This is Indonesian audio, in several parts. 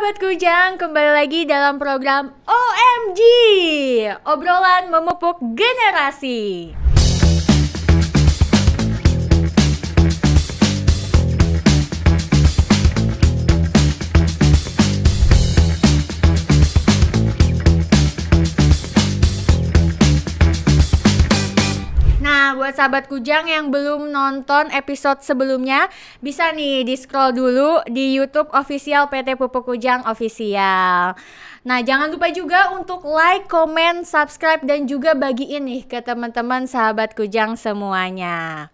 Sahabat Kujang, kembali lagi dalam program OMG, obrolan memupuk generasi. Nah, buat sahabat Kujang yang belum nonton episode sebelumnya, bisa nih di-scroll dulu di YouTube official PT Pupuk Kujang Official. Nah, jangan lupa juga untuk like, comment, subscribe, dan juga bagiin nih ke teman-teman sahabat Kujang semuanya.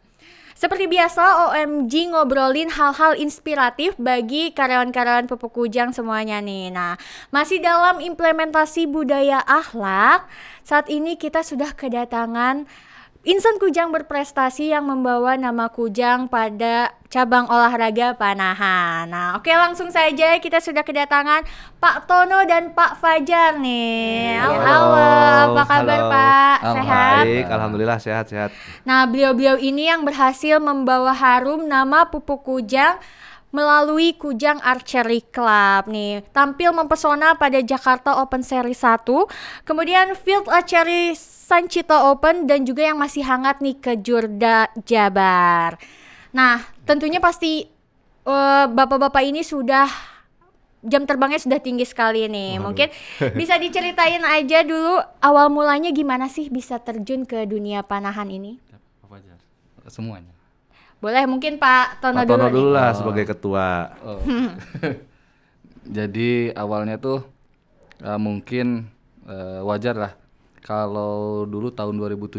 Seperti biasa, OMG ngobrolin hal-hal inspiratif bagi karyawan-karyawan Pupuk Kujang semuanya nih. Nah, masih dalam implementasi budaya akhlak, saat ini kita sudah kedatangan insan Kujang berprestasi yang membawa nama Kujang pada cabang olahraga panahan. Nah, oke, langsung saja kita sudah kedatangan Pak Tono dan Pak Fajar nih. Halo, apa kabar Pak? Sehat? Baik, alhamdulillah sehat-sehat. Nah, beliau-beliau ini yang berhasil membawa harum nama Pupuk Kujang melalui Kujang Archery Club nih. Tampil mempesona pada Jakarta Open Series 1, kemudian Field Archery Sancito Open, dan juga yang masih hangat nih ke Jurda Jabar. Nah, tentunya pasti bapak-bapak ini sudah jam terbangnya sudah tinggi sekali nih. Mungkin bisa diceritain aja dulu awal mulanya gimana sih bisa terjun ke dunia panahan ini? Apa aja? Semuanya. Boleh mungkin Pak Tono dulu. Pak Tono dulu nih. lah sebagai ketua. Jadi awalnya tuh mungkin wajar lah. Kalau dulu tahun 2017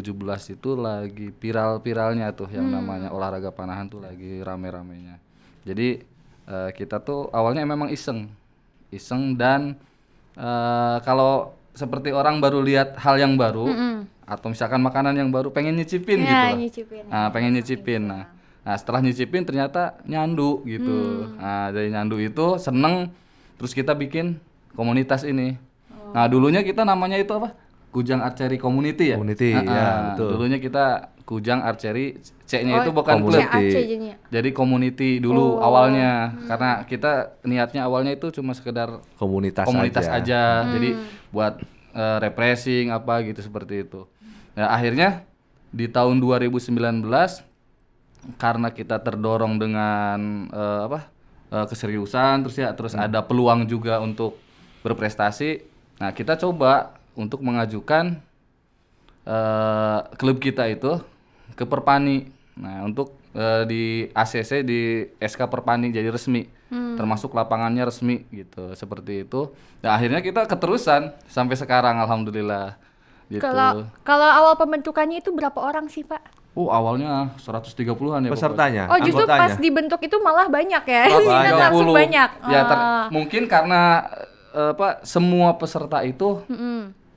itu lagi viral-viralnya tuh yang namanya olahraga panahan tuh lagi rame-ramenya. Jadi kita tuh awalnya memang iseng dan kalau seperti orang baru lihat hal yang baru atau misalkan makanan yang baru pengen nyicipin gitu loh. Nah, pengen nyicipin. Nah, setelah nyicipin ternyata nyandu gitu. Nah, dari nyandu itu seneng, terus kita bikin komunitas ini. Nah, dulunya kita namanya itu apa? Kujang Archery Community ya? Community, ya betul. Dulunya kita Kujang Archery, C-nya itu bukan klub. Jadi community dulu awalnya. Karena kita niatnya awalnya itu cuma sekedar Komunitas aja. Jadi buat refreshing apa gitu seperti itu. Nah, akhirnya di tahun 2019 karena kita terdorong dengan keseriusan terus ada peluang juga untuk berprestasi. Nah, kita coba untuk mengajukan klub kita itu ke Perpani. Nah, untuk di ACC di SK Perpani jadi resmi, termasuk lapangannya resmi gitu, seperti itu. Nah, akhirnya kita keterusan sampai sekarang, alhamdulillah. Gitu. Kalau awal pembentukannya itu berapa orang sih Pak? Awalnya 130-an ya pesertanya. Oh, justru anggotanya. pas dibentuk itu malah banyak ya? 130. Langsung banyak. Ya, mungkin karena semua peserta itu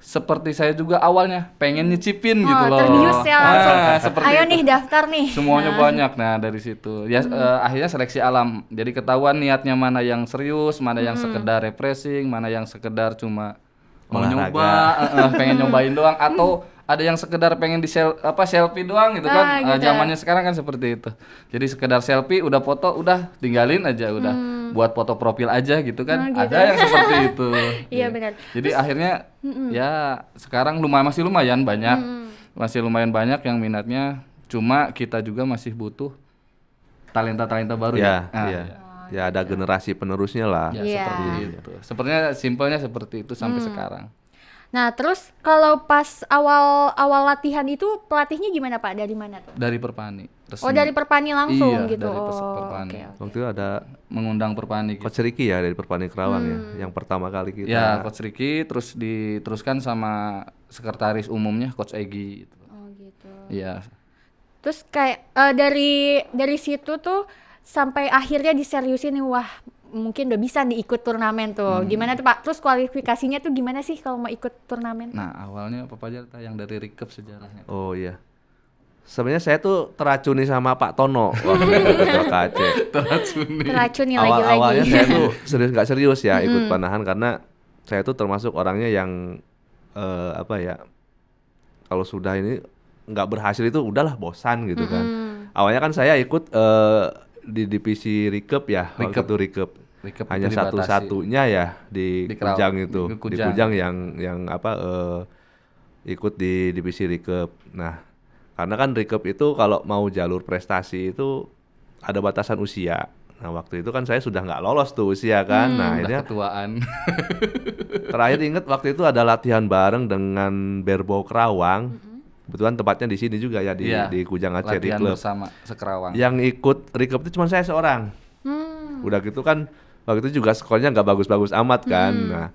seperti saya juga awalnya pengen nyicipin gitu loh. Terbius ya langsung. Ayo itu. nih daftar nih. Semuanya banyak. Nah, dari situ ya akhirnya seleksi alam. Jadi ketahuan niatnya mana yang serius, mana yang sekedar refreshing, mana yang sekedar cuma mau nyoba, pengen nyobain doang, atau ada yang sekedar pengen selfie doang gitu kan. Gitu. Zamannya sekarang kan seperti itu. Jadi sekedar selfie, udah foto, udah tinggalin aja, udah buat foto profil aja gitu kan. Gitu. Ada yang seperti itu. Iya benar. Jadi akhirnya ya sekarang masih lumayan banyak. Masih lumayan banyak yang minatnya. Cuma kita juga masih butuh talenta-talenta baru ya. Ya ada generasi penerusnya lah. Ya, seperti itu. Sepertinya simpelnya seperti itu sampai sekarang. Nah, terus kalau pas awal latihan itu pelatihnya gimana Pak? Dari mana tuh? Dari Perpani. Resmi. Oh, dari Perpani langsung iya, gitu. Dari Perpani. Okay. Waktu itu ada mengundang Perpani gitu. Coach Ricky ya dari Perpani Kerawang ya, yang pertama kali kita. Ya, Coach Ricky, terus diteruskan sama sekretaris umumnya Coach Egi gitu. Oh, gitu. Iya. Terus kayak dari situ tuh sampai akhirnya diseriusin nih, wah mungkin udah bisa nih ikut turnamen tuh. Gimana tuh Pak? Terus kualifikasinya tuh gimana sih kalau mau ikut turnamen? Nah, awalnya apa aja yang dari Recap sejarahnya. Oh iya. Sebenarnya saya tuh teracuni sama Pak Tono waktu ketua KC. Teracuni lagi-lagi. Awalnya saya tuh nggak serius ya ikut panahan karena saya tuh termasuk orangnya yang kalau sudah ini nggak berhasil itu udahlah bosan gitu kan. Awalnya kan saya ikut di divisi Recap ya, waktu itu Recap. Recap hanya itu dibatasi. satu-satunya ya di Di Keraw- Kujang itu, di di Kujang. Kujang yang ikut di divisi recap. Nah, karena kan recap itu kalau mau jalur prestasi itu ada batasan usia. Nah, waktu itu kan saya sudah nggak lolos tuh usia kan. Nah, Udah akhirnya ketuaan. terakhir inget waktu itu ada latihan bareng dengan Berbo Kerawang. Kebetulan tempatnya di sini juga ya di Iya, Kujang Aceh latihan Club. bersama sekerawang. Yang ikut recap itu cuma saya seorang. Udah gitu kan waktu itu juga skornya nggak bagus-bagus amat kan. Nah,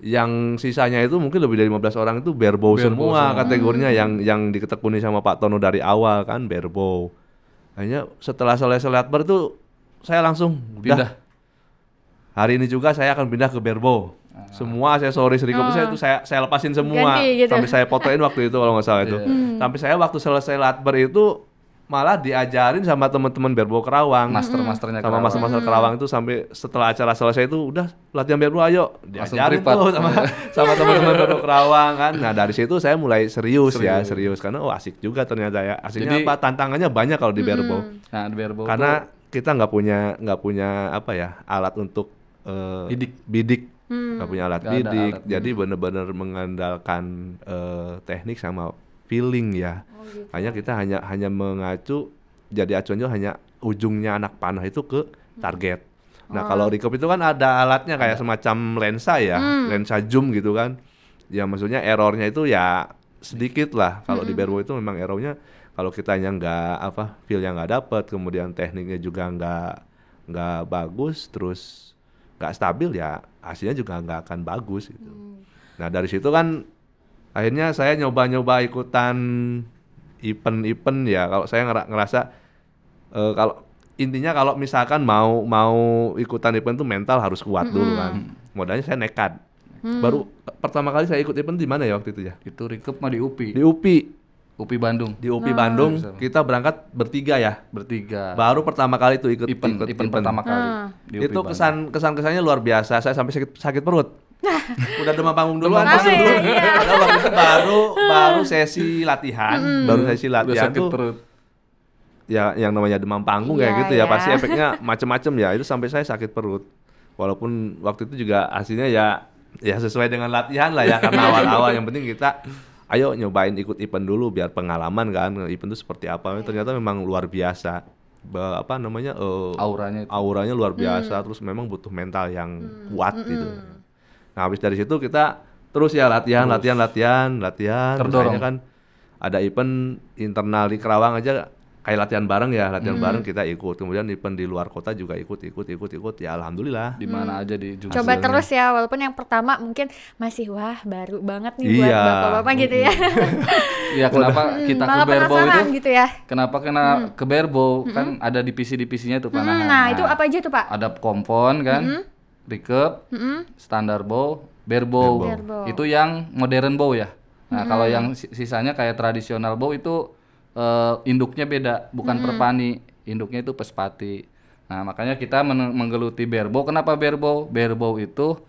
yang sisanya itu mungkin lebih dari 15 orang itu Berbo semua kategorinya yang diketekuni sama Pak Tono dari awal kan Berbo. Hanya setelah selesai Latbar itu saya langsung Pindah. hari ini juga saya akan pindah ke Berbo. Semua aksesoris recap saya itu saya lepasin semua. Ganti gitu. Sampai saya fotoin waktu itu kalau nggak salah itu. Sampai saya waktu selesai Latbar itu malah diajarin sama teman-teman Berbo Kerawang. Master-masternya Sama Kerawang. master-master Kerawang itu sampai setelah acara selesai itu udah latihan Berbo ayo Langsung diajarin privat. tuh sama teman-teman Berbo Kerawang kan. Nah, dari situ saya mulai serius karena asik juga ternyata ya. Asiknya Jadi- apa? Tantangannya banyak kalau di Berbo. Nah, di Berbo Karena kita nggak punya apa ya alat untuk bidik nggak punya alat Nggak ada bidik alat. jadi benar-benar mengandalkan teknik sama feeling ya. Hanya kita hanya mengacu jadi acuan juga hanya ujungnya anak panah itu ke target. Nah, kalau recap itu kan ada alatnya kayak semacam lensa ya, lensa zoom gitu kan. Ya maksudnya errornya itu ya sedikit lah. Kalau di Berbo itu memang errornya kalau kitanya feel-nya nggak dapet, kemudian tekniknya juga nggak bagus, terus nggak stabil ya hasilnya juga nggak akan bagus gitu. Nah, dari situ kan akhirnya saya nyoba-nyoba ikutan event-event ya. Kalau saya ngerasa kalau intinya kalau misalkan mau ikutan event tuh mental harus kuat dulu kan. Modalnya saya nekat. Baru pertama kali saya ikut event di mana ya waktu itu ya? itu recap mah di UPI. Di UPI. UPI Bandung. Di UPI Bandung kita berangkat bertiga ya. Bertiga. Baru pertama kali tuh ikut Event pertama kali. Di UPI Itu Bandung. kesannya luar biasa. Saya sampai sakit perut. Udah demam panggung duluan. Demam panggung Belum. dulu. Padahal waktu itu baru sesi latihan. Baru sesi Udah latihan sakit tuh. perut. Ya yang namanya demam panggung Iya, kayak gitu ya iya. pasti efeknya macem-macem ya. Itu sampai saya sakit perut. Walaupun waktu itu juga hasilnya ya sesuai dengan latihan lah ya karena awal-awal yang penting kita ayo nyobain ikut event dulu biar pengalaman kan event itu seperti apa. Ternyata memang luar biasa. Auranya itu. Auranya luar biasa terus memang butuh mental yang kuat gitu. Nah, habis dari situ kita terus ya latihan. Terus Terdorong. akhirnya kan ada event internal di Kerawang aja kayak latihan bareng ya, bareng kita ikut. Kemudian event di luar kota juga ikut. Ya alhamdulillah. Di mana aja di Jungkir. Coba terus ya, walaupun yang pertama mungkin masih baru banget nih buat Iya. bapak-bapak gitu ya. Iya, kenapa kita ke Malah Berbo penasaran itu? gitu ya. Kenapa ke Berbo? Kan ada divisi-divisinya tuh panahan. Nah, itu apa aja tuh, Pak? Ada kompon kan, recap, standar bow, berbow. Berbow. Itu yang modern bow ya. Nah, kalau yang sisanya kayak tradisional bow itu induknya beda, bukan perpani. Induknya itu pespati. Nah, makanya kita menggeluti berbow. Kenapa berbow? Berbow itu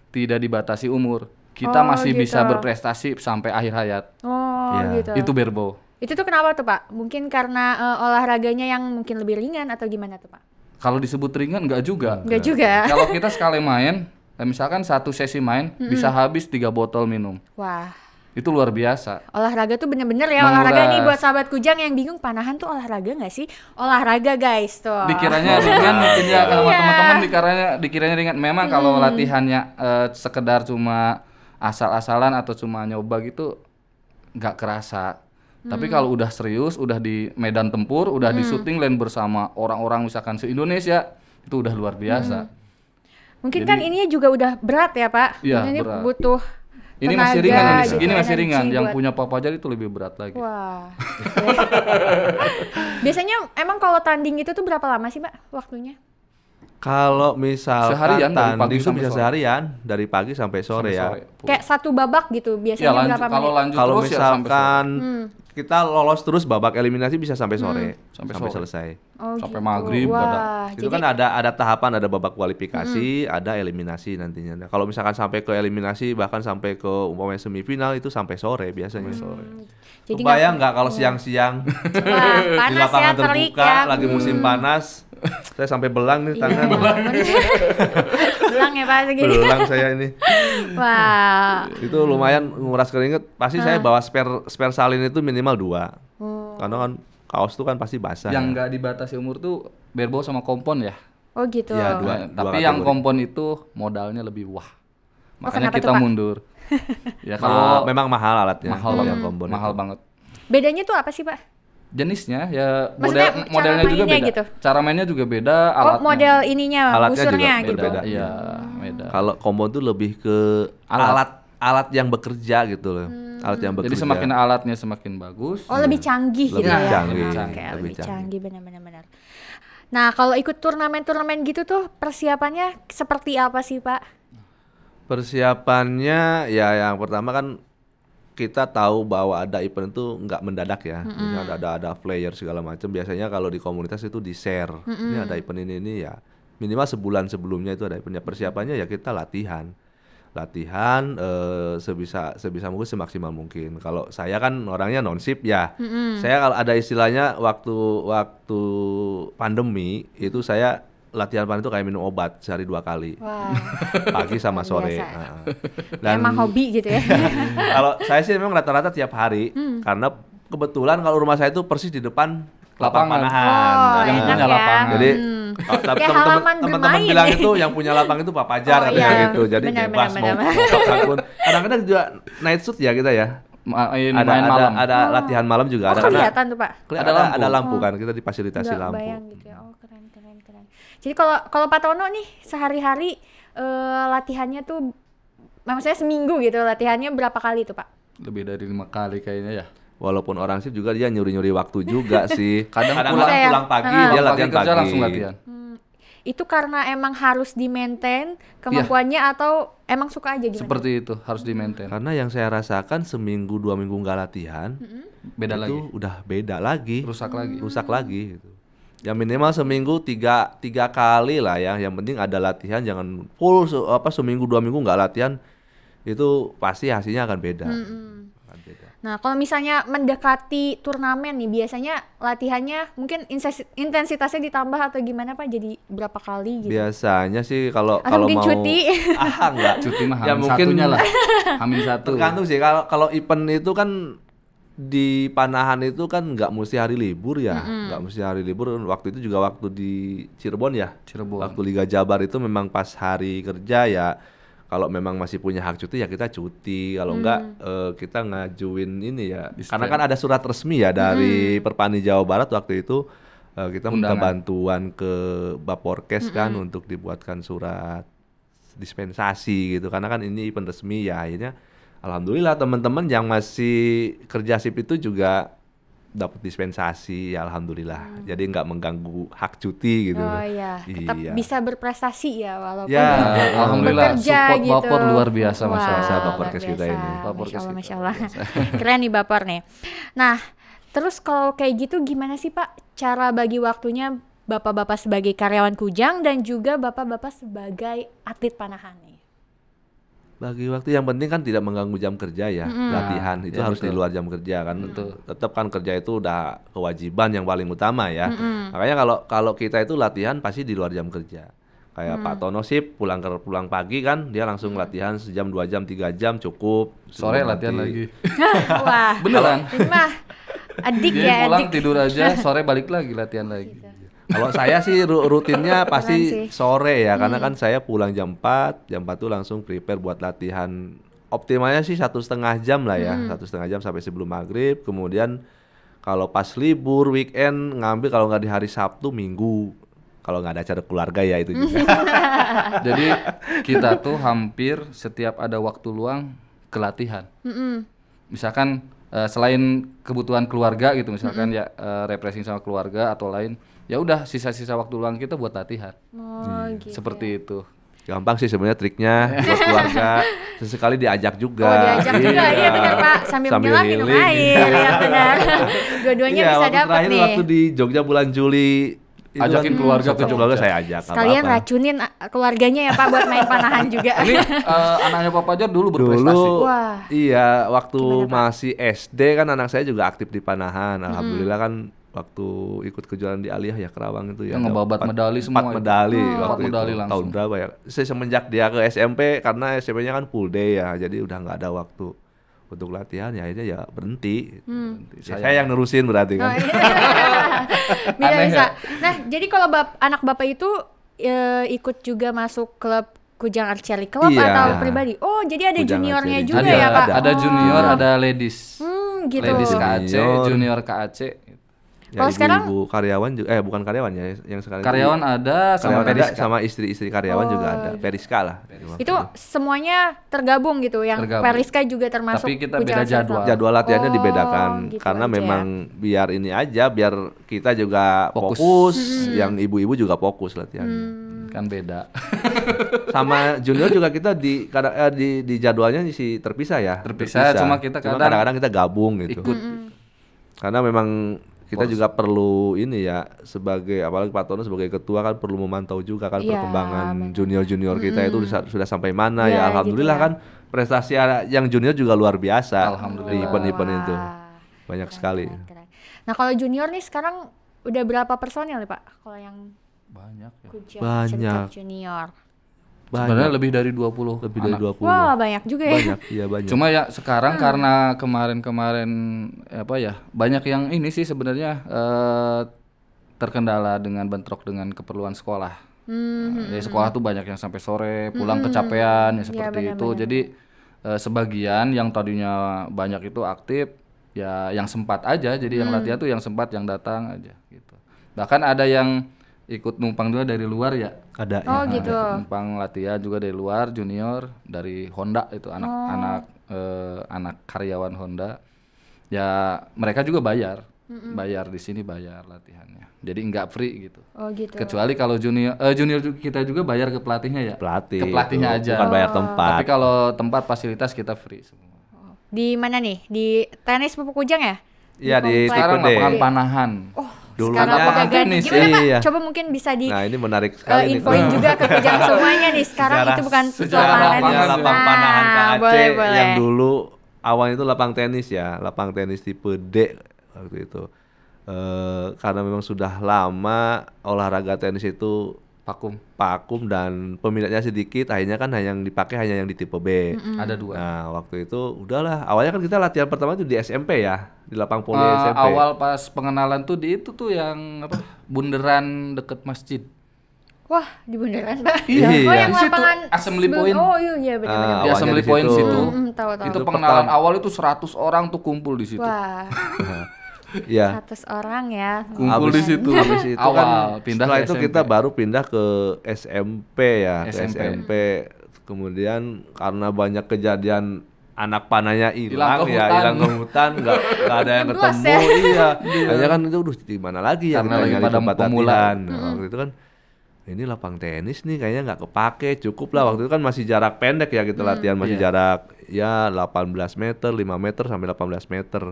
tidak dibatasi umur. Kita Oh, masih gitu. bisa berprestasi sampai akhir hayat. Oh, Iya. gitu. Itu berbow. Itu tuh kenapa tuh, Pak? Mungkin karena olahraganya yang mungkin lebih ringan atau gimana tuh, Pak? Kalau disebut ringan enggak juga. Enggak juga. Kalau kita sekali main, misalkan satu sesi main bisa habis 3 botol minum. Wah, Itu luar biasa. olahraga tuh bener-bener ya Menguras. olahraga nih buat sahabat Kujang yang bingung panahan tuh olahraga nggak sih? Olahraga guys tuh. Dikiranya ringan mungkin ya sama Iya. teman-teman dikiranya ringan. Memang kalau latihannya sekedar cuma asal-asalan atau cuma nyoba gitu nggak kerasa. Tapi kalau udah serius, udah di medan tempur, udah di syuting line bersama orang-orang misalkan se-Indonesia, itu udah luar biasa. Mungkin Jadi- kan ininya juga udah berat ya, Pak? Iya, Ini berat. butuh Ini tenaga masih ringan, gitu, ini masih energi ringan. Yang buat- punya Papa Jar itu lebih berat lagi. Wah. Biasanya emang kalau tanding itu tuh berapa lama sih, Mbak, waktunya? Kalau misalkan Seharian, dari pagi tanding itu sampai bisa sore. seharian dari pagi sampai sore Sampai ya. sore. Kayak satu babak gitu, Ya, biasanya berapa kalau menit? lanjut Kalau terus ya sampai sore. misalkan kita lolos terus babak eliminasi bisa sampai sore. sampai sampai sore. selesai. Oh, Sampai gitu. maghrib Wah, Itu jadi kan ada tahapan, ada babak kualifikasi, ada eliminasi nantinya. Nah, kalau misalkan sampai ke eliminasi bahkan sampai ke umpamanya semifinal itu sampai sore biasanya. jadi Kebayang nggak kalau siang-siang wah, di panas ya, lapangan terik terbuka ya. lagi musim panas, saya sampai belang nih tangan. Belang ya Pak segini. Belang saya ini. Wah. Itu lumayan nguras keringet. Pasti saya bawa spare salin itu minimal 2. Oh. Karena kan kaos tuh kan pasti basah. Yang ya. nggak dibatasi umur tuh barebow sama kompon ya. Oh gitu. Ya, Nah, dua tapi yang kategori. kompon itu modalnya lebih wah. Makanya kenapa kita tuh, Pak? mundur. Ya Kalau kalau memang mahal alatnya, mahal kalau banget, yang kombon mahal itu. banget. Bedanya tuh apa sih Pak? Jenisnya ya Maksudnya cara modelnya juga mainnya beda. gitu? Cara mainnya juga beda, Oh alatnya model ininya, Alatnya busurnya juga gitu. berbeda. Iya, beda. Kalau kombon tuh lebih ke alat yang bekerja gitu loh. Alat yang bekerja. Jadi semakin alatnya semakin bagus. Oh lebih canggih Lebih gitu ya. canggih, Oke, lebih lebih canggih. canggih benar-benar. Nah kalau ikut turnamen-turnamen gitu tuh persiapannya seperti apa sih Pak? Persiapannya ya yang pertama kan kita tahu bahwa ada event itu nggak mendadak ya. Misalnya ada flyer segala macam. Biasanya kalau di komunitas itu di-share. Ini ada event ini ya. Minimal sebulan sebelumnya itu ada eventnya. Persiapannya ya kita latihan sebisa mungkin semaksimal mehkin. Kalau saya kan orangnya non-sip ya. Saya kalau ada istilahnya waktu pandemi itu saya latihan panen itu kayak minum obat sehari 2 kali. Wah. Pagi sama Luar sore. biasa. Dan Emang hobi gitu ya. kalau saya sih memang rata-rata tiap hari karena kebetulan kalau rumah saya itu persis di depan lapangan Lapangan. panahan. Oh, yang enak punya ya. lapangan. Jadi Kayak halaman teman-teman bermain bilang nih. itu yang punya lapangan itu Pak Pajar Oh, katanya iya. gitu. Jadi Benar, bebas benar, mau benar. kapanpun. Kadang-kadang juga night shoot ya kita ya. Main Ada malam. ada latihan malam juga Oh ada karena kelihatan tuh Pak. ada lampu kan kita difasilitasi Nggak lampu. bayang gitu ya. Oh keren. Jadi kalau Pak Tono nih sehari-hari latihannya tuh, maksudnya seminggu gitu latihannya berapa kali tuh Pak? Lebih dari 5 kali kayaknya ya. Walaupun orang sih juga dia nyuri-nyuri waktu juga sih. Kadang pulang pagi dia Pulang latihan kerja pagi. langsung latihan. Itu karena emang harus di-maintain kemampuannya atau emang suka aja gimana? Seperti itu, harus di-maintain. Karena yang saya rasakan seminggu 2 minggu nggak latihan Beda itu lagi. udah beda lagi, Rusak lagi. rusak lagi gitu. Ya minimal seminggu tiga kali lah ya. Yang penting ada latihan, jangan full seminggu 2 minggu nggak latihan, itu pasti hasilnya akan beda. Akan beda. Nah, kalau misalnya mendekati turnamen nih, biasanya latihannya mungkin intensitasnya ditambah atau gimana Pak? Jadi berapa kali gitu? Biasanya sih kalau Atau mungkin mau cuti? enggak. Cuti mah Ya hamin mungkin satunya lah. Hamin satu. tergantung sih kalau event itu kan di panahan itu kan nggak mesti hari libur ya, nggak mesti hari libur. Waktu itu juga waktu di Cirebon ya, Cirebon. waktu Liga Jabar itu memang pas hari kerja ya. Kalau memang masih punya hak cuti ya kita cuti, kalau enggak kita ngajuin ini ya. Karena kan ada surat resmi ya dari Perpani Jawa Barat waktu itu kita minta Undangan. bantuan ke Baporkes kan untuk dibuatkan surat dispensasi gitu. Karena kan ini event resmi ya, akhirnya alhamdulillah teman-teman yang masih kerja sip itu juga dapat dispensasi ya alhamdulillah. Jadi nggak mengganggu hak cuti gitu. Oh iya, tetap Iya. bisa berprestasi ya walaupun Ya, alhamdulillah bekerja support gitu. Bapor luar biasa Wah, Masya Allah. Bapak luar Porkes kita biasa. ini. Bapak Porkes kita, Masya Allah. Keren nih Bapor nih. Nah, terus kalau kayak gitu gimana sih Pak cara bagi waktunya Bapak-bapak sebagai karyawan Kujang dan juga Bapak-bapak sebagai atlet panahan nih? Bagi waktu yang penting kan tidak mengganggu jam kerja ya. Latihan itu Ya, harus di betul. luar jam kerja kan. Tetap kan kerja itu udah kewajiban yang paling utama ya. Makanya kalau kita itu latihan pasti di luar jam kerja. Kayak Pak Tono sip pulang pagi kan dia langsung latihan sejam 2 jam 3 jam cukup. Sore Sebelum latihan nanti- lagi. Wah, Beneran. ini mah adik Dia ya, pulang adik. tidur aja, sore balik lagi latihan lagi. Kalau saya sih rutinnya sih. pasti sore ya, karena kan saya pulang jam 4 tuh langsung prepare buat latihan. Optimalnya sih 1,5 jam lah ya, 1,5 jam sampai sebelum maghrib. Kemudian kalau pas libur weekend ngambil kalau nggak di hari Sabtu Minggu, kalau nggak ada acara keluarga ya itu juga. Jadi kita tuh hampir setiap ada waktu luang ke latihan. Misalkan selain kebutuhan keluarga gitu, misalkan ya refreshing sama keluarga atau lain, ya udah sisa-sisa waktu luang kita buat latihan. Oh, gitu. Seperti itu. gampang sih sebenarnya triknya buat keluarga. Sesekali diajak juga. Oh, diajak juga, iya benar Pak. Sambil menyelam minum healing. air, ya benar. Dua-duanya bisa waktu dapat terakhir nih. waktu di Jogja bulan Juli itu Ajakin kan keluarga ke satu keluarga Jogja. saya ajak. Sekalian apa-apa. racunin keluarganya ya Pak buat main panahan juga. Ini anaknya Pak Fajar dulu berprestasi. Dulu Wah. iya waktu Gimana, Pak? masih SD kan anak saya juga aktif di panahan. Alhamdulillah kan waktu ikut kejuaraan di Aliyah ya Kerawang itu ya. Yang ngebabat dapat medali semua 4 itu. medali Oh. waktu 4 itu. medali langsung. Tahun berapa ya? Semenjak dia ke SMP karena SMP-nya kan full day ya. Jadi udah nggak ada waktu untuk latihan ya akhirnya ya berhenti. Ya, saya yang nerusin berarti Oh, kan. Bisa Aneh bisa. ya? Nah, jadi kalau anak Bapak itu ikut juga masuk klub Kujang Archery Club Iya. atau pribadi? Oh, jadi ada Kujang juniornya Archery. juga ada, ya, Pak? ada Oh. junior, ada ladies. Gitu. Ladies KAC, Junior. junior KAC. Ya, Kalau sekarang- ibu-ibu karyawan juga bukan karyawan ya yang sekarang itu Karyawan ada sama karyawan ada Periska. sama istri-istri karyawan juga ada. Periska lah. Itu semuanya tergabung gitu, yang Tergabung. Periska juga termasuk Tapi kita Kujang beda Archery jadwal. Club. Jadwal latihannya Oh, dibedakan gitu karena aja. memang biar ini aja biar kita juga Fokus. fokus, yang ibu-ibu juga fokus latihan. Kan beda. Sama junior juga kita di jadwalnya sih terpisah ya. Terpisah, cuma kita kadang kadang-kadang kita gabung gitu. Ikut. Karena memang kita juga perlu ini ya sebagai apalagi Pak Tono sebagai ketua kan perlu memantau juga kan Iya, perkembangan junior-junior kita itu sudah sampai mana Iya, ya. Alhamdulillah gitu ya. kan prestasi yang junior juga luar biasa. Alhamdulillah. Di event-event itu. Wah. Banyak sekali. Keren. Nah, kalau junior nih sekarang udah berapa personil nih, Pak? Kalau yang Banyak ya. Kujang Banyak. Archery Club junior. Sebenarnya lebih dari 20 Lebih dari anak. 20. Wah, banyak juga ya. Banyak, iya banyak. Cuma ya sekarang karena kemarin-kemarin apa ya banyak yang ini sih sebenarnya terkendala dengan bentrok dengan keperluan sekolah. Di sekolah tuh banyak yang sampai sore pulang kecapean ya seperti itu. Jadi sebagian yang tadinya banyak itu aktif ya yang sempat aja. Jadi yang latihan tuh yang sempat yang datang aja gitu. Bahkan ada yang ikut numpang juga dari luar ya. Ada Oh, ya. gitu. Numpang latihan juga dari luar junior dari Honda itu anak-anak anak karyawan Honda ya mereka juga bayar di sini bayar latihannya jadi nggak free gitu Oh, gitu. kecuali kalau junior kita juga bayar ke pelatihnya ya Pelatih. ke pelatihnya itu, aja Bukan bayar tempat. tapi kalau tempat fasilitas kita free semua Di mana nih? Di tenis Pupuk Kujang ya? Iya di sekarang tipe D. lapangan panahan Dulunya Sekarang udah ganti. tenis, Gimana, Pak? iya. Coba mungkin bisa di Nah, ini menarik sekali nih. infoin juga ke Kujang semuanya nih. Sekarang Sejarah- itu bukan sejarah lapangan lapangan, tenis. lapang Nah, panahan KAC boleh, boleh. yang dulu awalnya itu lapang tenis ya, lapang tenis tipe D waktu itu. Karena memang sudah lama olahraga tenis itu vakum dan peminatnya sedikit, akhirnya kan yang dipakai hanya yang di tipe B. ada dua Nah, waktu itu udahlah. Awalnya kan kita latihan pertama itu di SMP ya, di lapang poli SMP. awal pas pengenalan tuh di itu tuh yang apa bundaran deket masjid Wah, di bundaran, Pak. Iya. Oh, yang Di situ, lapangan Assembly sebelum- Point. Oh, iya benar-benar. di Awalnya Assembly di Point situ. situ Tahu-tahu. itu Itu pengenalan pertama. awal itu 100 orang tuh kumpul di situ Wah, Iya. 100 orang ya. kumpul di situ Habis itu awal kan pindah setelah ke itu SMP. kita baru pindah ke SMP ya, ke SMP. SMP. Kemudian karena banyak kejadian anak panahnya Hilang hilang ke ya, hutan. hilang ke hutan, nggak ada yang Los ketemu, ya. iya. Hanya kan itu di mana lagi ya Karena kita lagi nyari pada tempat pemula. latihan. Nah, waktu itu kan ini lapang tenis nih kayaknya nggak kepake, cukup lah waktu itu kan masih jarak pendek ya kita latihan, masih Iya. jarak ya 18 meter, 5 meter sampai 18 meter.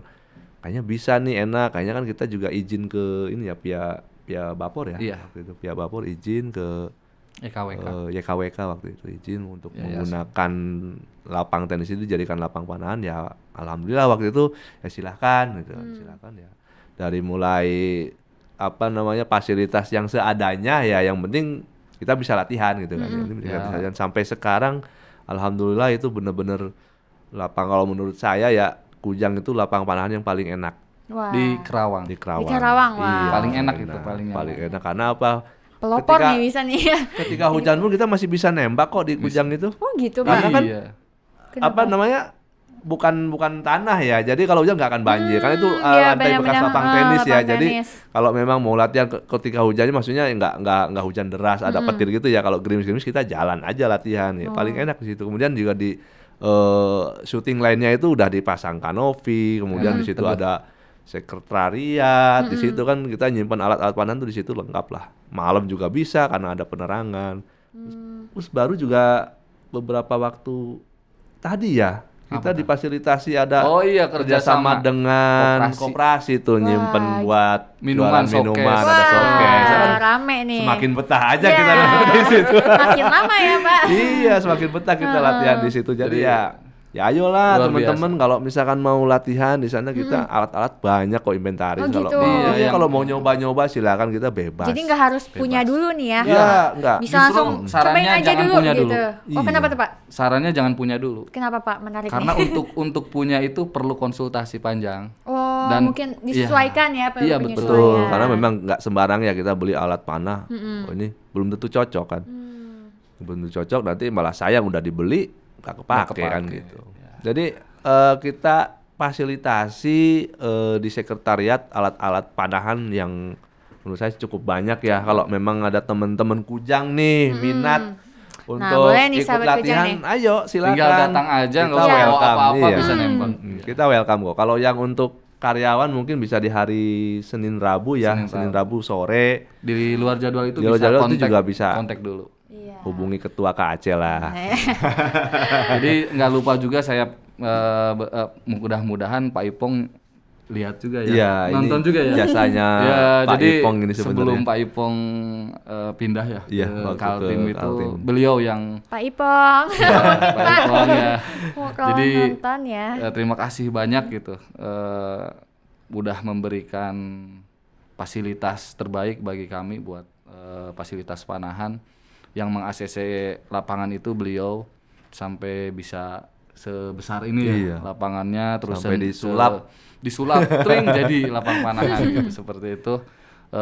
Kayaknya bisa nih enak, kayaknya kan kita juga izin ke ini ya Pia Bapor ya. Iya. Waktu itu Pia Bapor izin ke EKWK YKWK waktu itu izin untuk Yayasan. menggunakan lapang tenis itu dijadikan lapang panahan ya. Alhamdulillah waktu itu ya silahkan gitu kan, silahkan ya. Dari mulai apa namanya fasilitas yang seadanya ya, yang penting kita bisa latihan gitu kan. Yang penting kita Ya. bisa latihan. Sampai sekarang alhamdulillah itu benar-benar lapang, kalau menurut saya ya Kujang itu lapang panahan yang paling enak Wah. di Kerawang di Kerawang. Di Kerawang, wah. Iya, Paling enak itu, paling enak karena apa? Pelopor ketika- nih bisa nih ya. Ketika hujan pun kita masih bisa nembak kok di Kujang itu. Oh, gitu, Pak. Karena kan iya. apa namanya? Bukan tanah ya. Jadi kalau hujan nggak akan banjir. Karena itu iya, lantai bekas benar-benar, lapang tenis ya. lapang Jadi tenis. kalau memang mau latihan ketika hujannya maksudnya nggak hujan deras, ada petir gitu ya. Kalau gerimis-gerimis kita jalan aja latihan ya. Paling enak di situ. Kemudian juga di syuting lainnya itu udah dipasang kanopi, kemudian di situ ada sekretariat, di situ kan kita nyimpan alat-alat panah tuh di situ lengkap lah. Malam juga bisa karena ada penerangan. Terus baru juga beberapa waktu tadi ya kita difasilitasi ada Oh iya, kerjasama kerjasama dengan koperasi tuh nyimpen buat Minuman, jualan minuman, showcase. ada showcase. Wah, Kan rame nih. semakin betah aja Ya, kita di situ. makin lama ya Pak. Iya, semakin betah kita latihan di situ. Jadi ya ayolah luar teman-teman kalau misalkan mau latihan di sana kita alat-alat banyak kok inventaris. Oh, Kalau gitu. Iya, kalau mau nyoba-nyoba silakan kita bebas. Jadi nggak harus punya dulu nih ya. Iya, enggak. Bisa Justru langsung sarannya cobain aja jangan dulu punya gitu. dulu. Oh, Iya. kenapa tuh Pak? Sarannya jangan punya dulu. Kenapa Pak? Menarik Karena nih. untuk punya itu perlu konsultasi panjang. Oh, Dan- mungkin disesuaikan ya perlu Iya, betul. Betul, penyesuaian. karena memang nggak sembarang ya kita beli alat panah. Oh, ini belum tentu cocok kan. Belum tentu cocok nanti malah sayang udah dibeli nggak kepake kan gitu. Jadi kita fasilitasi di sekretariat alat-alat panahan yang menurut saya cukup banyak ya. Kalau memang ada teman-teman Kujang nih minat untuk boleh nih ikut sahabat Kujang latihan, nih. ayo silakan. Tinggal datang aja, nggak Kita usah bawa welcome, apa-apa, iya. bisa nembak. Kita welcome kok. Kalau yang untuk karyawan mungkin bisa di hari Senin Rabu ya, Senin Rabu sore. Di luar jadwal itu Di luar bisa jadwal itu kontak, juga bisa. kontak dulu. Iya. Hubungi ketua KAC lah. Jadi nggak lupa juga saya mudah-mudahan Pak Ipong lihat juga ya. Iya, Nonton ini juga ya. jasanya Ya, Pak jadi Ipong ini sebelum sebenarnya. Pak Ipong pindah ya Iya, ke waktu Kaltim ke itu Kaltim. beliau yang Pak Ipong. Pak Ipong ya. Oh, kalau Jadi nonton ya. terima kasih banyak gitu. Udah memberikan fasilitas terbaik bagi kami buat fasilitas panahan yang meng-ACC lapangan itu beliau sampai bisa sebesar ini ya Iya. lapangannya terus Sampai disulap. tring jadi lapang panahan gitu seperti itu.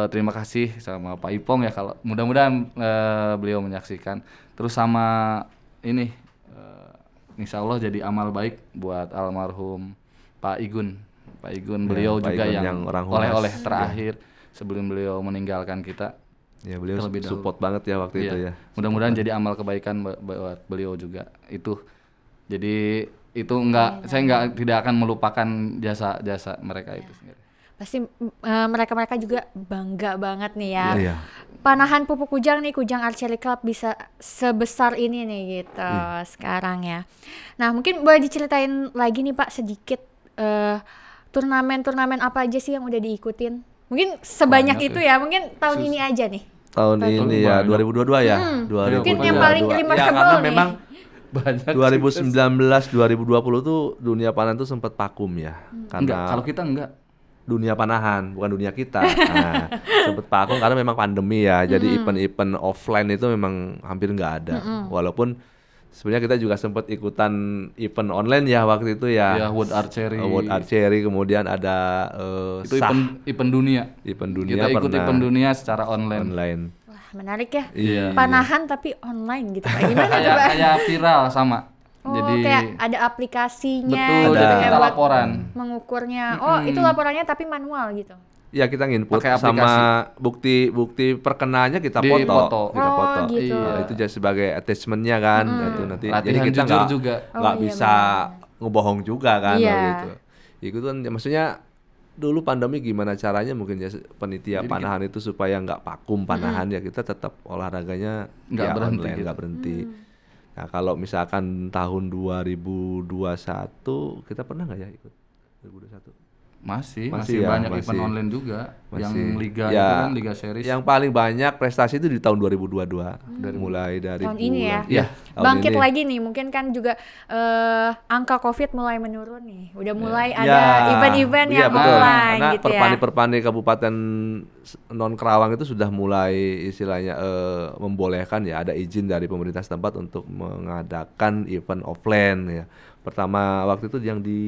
Terima kasih sama Pak Ipong ya kalau mudah-mudahan beliau menyaksikan terus sama ini insya Allah jadi amal baik buat almarhum Pak Igun beliau Pak juga Igun yang yang orang Humas. oleh-oleh terakhir sebelum beliau meninggalkan kita. Ya beliau Terlebih dahulu. support banget ya waktu itu Iya. ya. Mudah-mudahan jadi amal kebaikan buat beliau juga itu. Jadi itu saya tidak akan melupakan jasa mereka itu sendiri. Pasti mereka-mereka juga bangga banget nih ya. Iya. Panahan Pupuk Kujang nih, Kujang Archery Club bisa sebesar ini nih gitu sekarang ya. Nah, mungkin boleh diceritain lagi nih Pak sedikit turnamen-turnamen apa aja sih yang udah diikutin? Mungkin sebanyak Banyak itu ya, mungkin tahun ini aja nih. Tahun ini ya banyak. 2022 ya. Mungkin yang 2022. paling Ya remarkable karena nih. memang Banyak 2019 2020 tuh dunia panahan tuh sempat vakum ya. enggak, Karena kalau kita enggak. dunia panahan bukan dunia kita. Nah, sempat vakum karena memang pandemi ya. Jadi event-event offline itu memang hampir nggak ada. Walaupun sebenarnya kita juga sempat ikutan event online ya waktu itu ya. Ya World Archery. World Archery kemudian ada Itu SAH, event dunia. event dunia Kita ikut pernah event dunia secara online. online. Wah, menarik ya. Iya. Panahan tapi online gitu Pak. Gimana tuh Kayak Pak? kayak viral sama. Oh, Jadi kayak ada aplikasinya betul, gitu jadi kayak kita buat laporan. mengukurnya. Oh, itu laporannya tapi manual gitu. Ya kita nginput Pakai sama bukti kita Di foto, foto. kita Oh, foto. gitu. Nah, itu jadi sebagai attachmentnya kan, itu nanti. Jadi Latihan kita jujur nggak juga. nggak Oh, iya, bisa ngebohong juga kan, Iya. gitu. Itu kan maksudnya dulu pandemi gimana caranya mungkin ya panitia panahan itu supaya nggak vakum panahan ya kita tetap olahraganya Nggak ya berhenti online, gitu. nggak berhenti. Nah kalau misalkan tahun 2021 kita pernah nggak ya ikut 2021? Masih Masih ya, banyak masih. event online juga. Yang Masih. liga Ya, itu kan liga series. Yang paling banyak prestasi itu di tahun 2022. Mulai dari Tahun ini ya. Iya, tahun Bangkit ini. lagi nih, mungkin kan juga angka Covid mulai menurun nih. Udah mulai Ya, ada event-event iya, yang betul. online Karena gitu ya. perpani-perpani kabupaten non Kerawang itu sudah mulai istilahnya membolehkan ya ada izin dari pemerintah setempat untuk mengadakan event offline ya. Pertama waktu itu yang di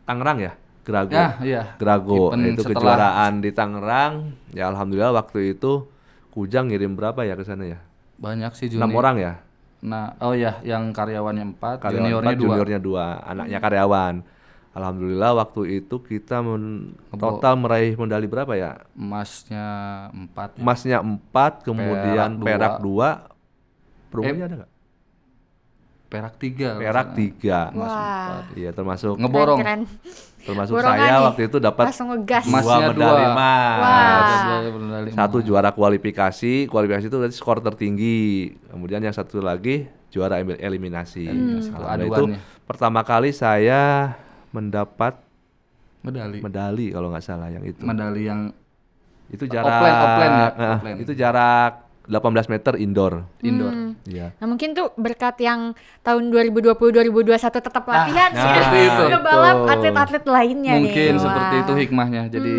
Tangerang ya, Grago. Ya, iya. Grago Event itu setelah- kejuaraan di Tangerang. Ya alhamdulillah waktu itu Kujang ngirim berapa ya ke sana ya? Banyak sih Juni. 6 orang ya. Nah, oh ya, yang karyawannya 4, Karyawan juniornya 4, 2. juniornya 2, anaknya karyawan. Alhamdulillah waktu itu kita total meraih medali berapa ya? Emasnya 4. Emasnya 4, kemudian Perak perak 2. Perunggunya ada nggak? perak 3. perak 3. Emas Wah. 4. Iya, termasuk Ngeborong. Keren. termasuk Borongan saya nih. waktu itu dapat Langsung ngegas. Emasnya 2 medali 2. emas. Wah. Ada medali Satu emas. juara kualifikasi itu berarti skor tertinggi. Kemudian yang satu lagi juara eliminasi. Alhamdulillah itu Aduannya. pertama kali saya mendapat medali. medali kalau nggak salah yang itu. Medali yang Itu jarak Offline ya? Offline. itu jarak 18 meter indoor. indoor. Iya. Nah mungkin tuh berkat yang tahun 2020-2021 tetap latihan sih. seperti itu. Ngebalap atlet-atlet lainnya nih. Mungkin Wah. seperti itu hikmahnya. Jadi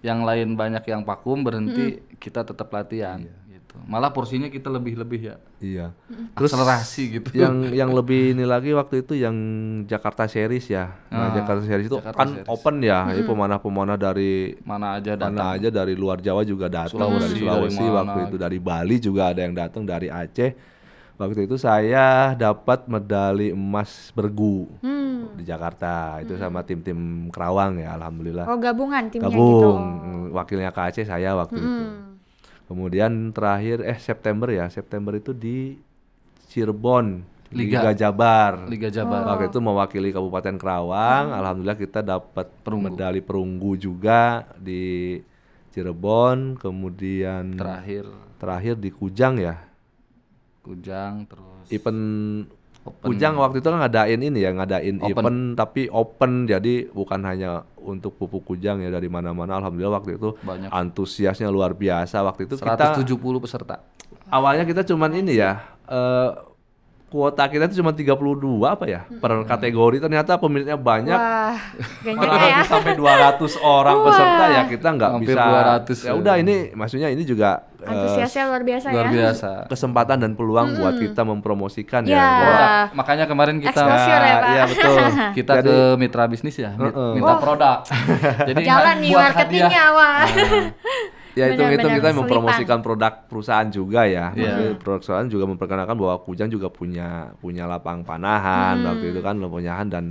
yang lain banyak yang vakum berhenti, kita tetap latihan gitu. Malah porsinya kita lebih-lebih ya. Iya. Terus akselerasi gitu. yang lebih ini lagi waktu itu yang Jakarta Series ya. Nah, Jakarta Series itu Jakarta kan Series. open ya. Jadi pemanah-pemanah dari Mana aja datang. mana aja dari luar Jawa juga datang, dari Sulawesi, Sulawesi dari mana. waktu itu, dari Bali juga ada yang datang, dari Aceh. Waktu itu saya dapat medali emas bergu di Jakarta. Itu sama tim-tim Kerawang ya, alhamdulillah. Oh gabungan timnya gitu. Gabung. Wakilnya ke Aceh saya waktu itu. Kemudian terakhir September itu di Cirebon, Liga Jabar. Liga Jabar. Waktu itu mewakili Kabupaten Kerawang, alhamdulillah kita dapat medali perunggu juga di Cirebon, kemudian terakhir di Kujang ya. Kujang terus Event Open. Kujang waktu itu kan ngadain Open. event tapi open, jadi bukan hanya untuk pupuk Kujang ya, dari mana-mana. Alhamdulillah waktu itu Banyak. antusiasnya luar biasa. Waktu itu 170 peserta. awalnya kita cuman ini ya, kuota kita itu cuma 32 apa ya per kategori, ternyata pemiliknya banyak. Wah, Malah ganjanya ya. nanti sampai 200 orang peserta ya, kita nggak Hampir bisa. 200 Ya udah, ini maksudnya ini juga Antusiasnya luar biasa Luar ya. biasa. kesempatan dan peluang buat kita mempromosikan Ya. ya. Produk. Makanya kemarin kita Exposure ya, Pak. Iya betul. kita Jadi, ke mitra bisnis ya, minta produk. Jadi Jalan nih buat marketingnya, hadiah. wah. ya itu Benar-benar kita selipan. mempromosikan produk perusahaan juga ya. Iya. Maksudnya perusahaan juga memperkenalkan bahwa Kujang juga punya lapang panahan waktu itu kan, panahan. Dan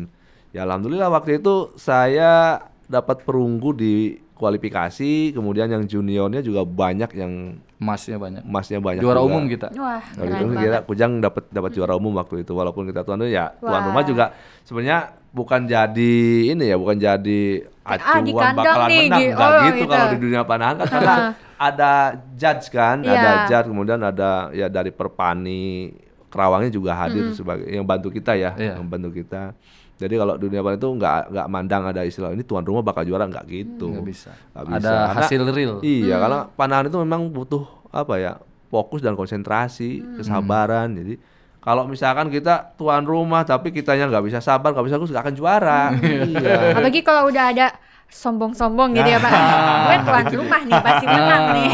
ya alhamdulillah waktu itu saya dapat perunggu di kualifikasi, kemudian yang juniornya juga banyak yang Emasnya banyak. emasnya banyak. Juara juga. umum kita. Wah, Waktu keren itu banget. kita Kujang dapat juara umum waktu itu, walaupun kita tuan rumah ya. Tuan Wah. rumah juga sebenarnya bukan jadi ini ya, bukan jadi di acuan kandang bakalan nih, menang, gitu. nggak Oh, gitu gitu. kalau di dunia panahan kan, karena ada judge kan, Iya. ada judge, kemudian ada ya dari Perpani Kerawangnya juga hadir sebagai yang bantu kita ya, Iya. membantu kita. Jadi kalau dunia panahan itu nggak mandang ada istilah ini tuan rumah bakal juara, nggak gitu. Nggak bisa. Nggak bisa. Ada Karena- hasil real. Iya, karena panahan itu memang butuh apa ya, fokus dan konsentrasi, kesabaran. Jadi kalau misalkan kita tuan rumah tapi kitanya nggak bisa sabar, nggak bisa fokus, nggak akan juara. Iya. Apalagi kalau udah ada sombong-sombong gitu ya Pak. Gue tuan rumah nih pasti menang nih.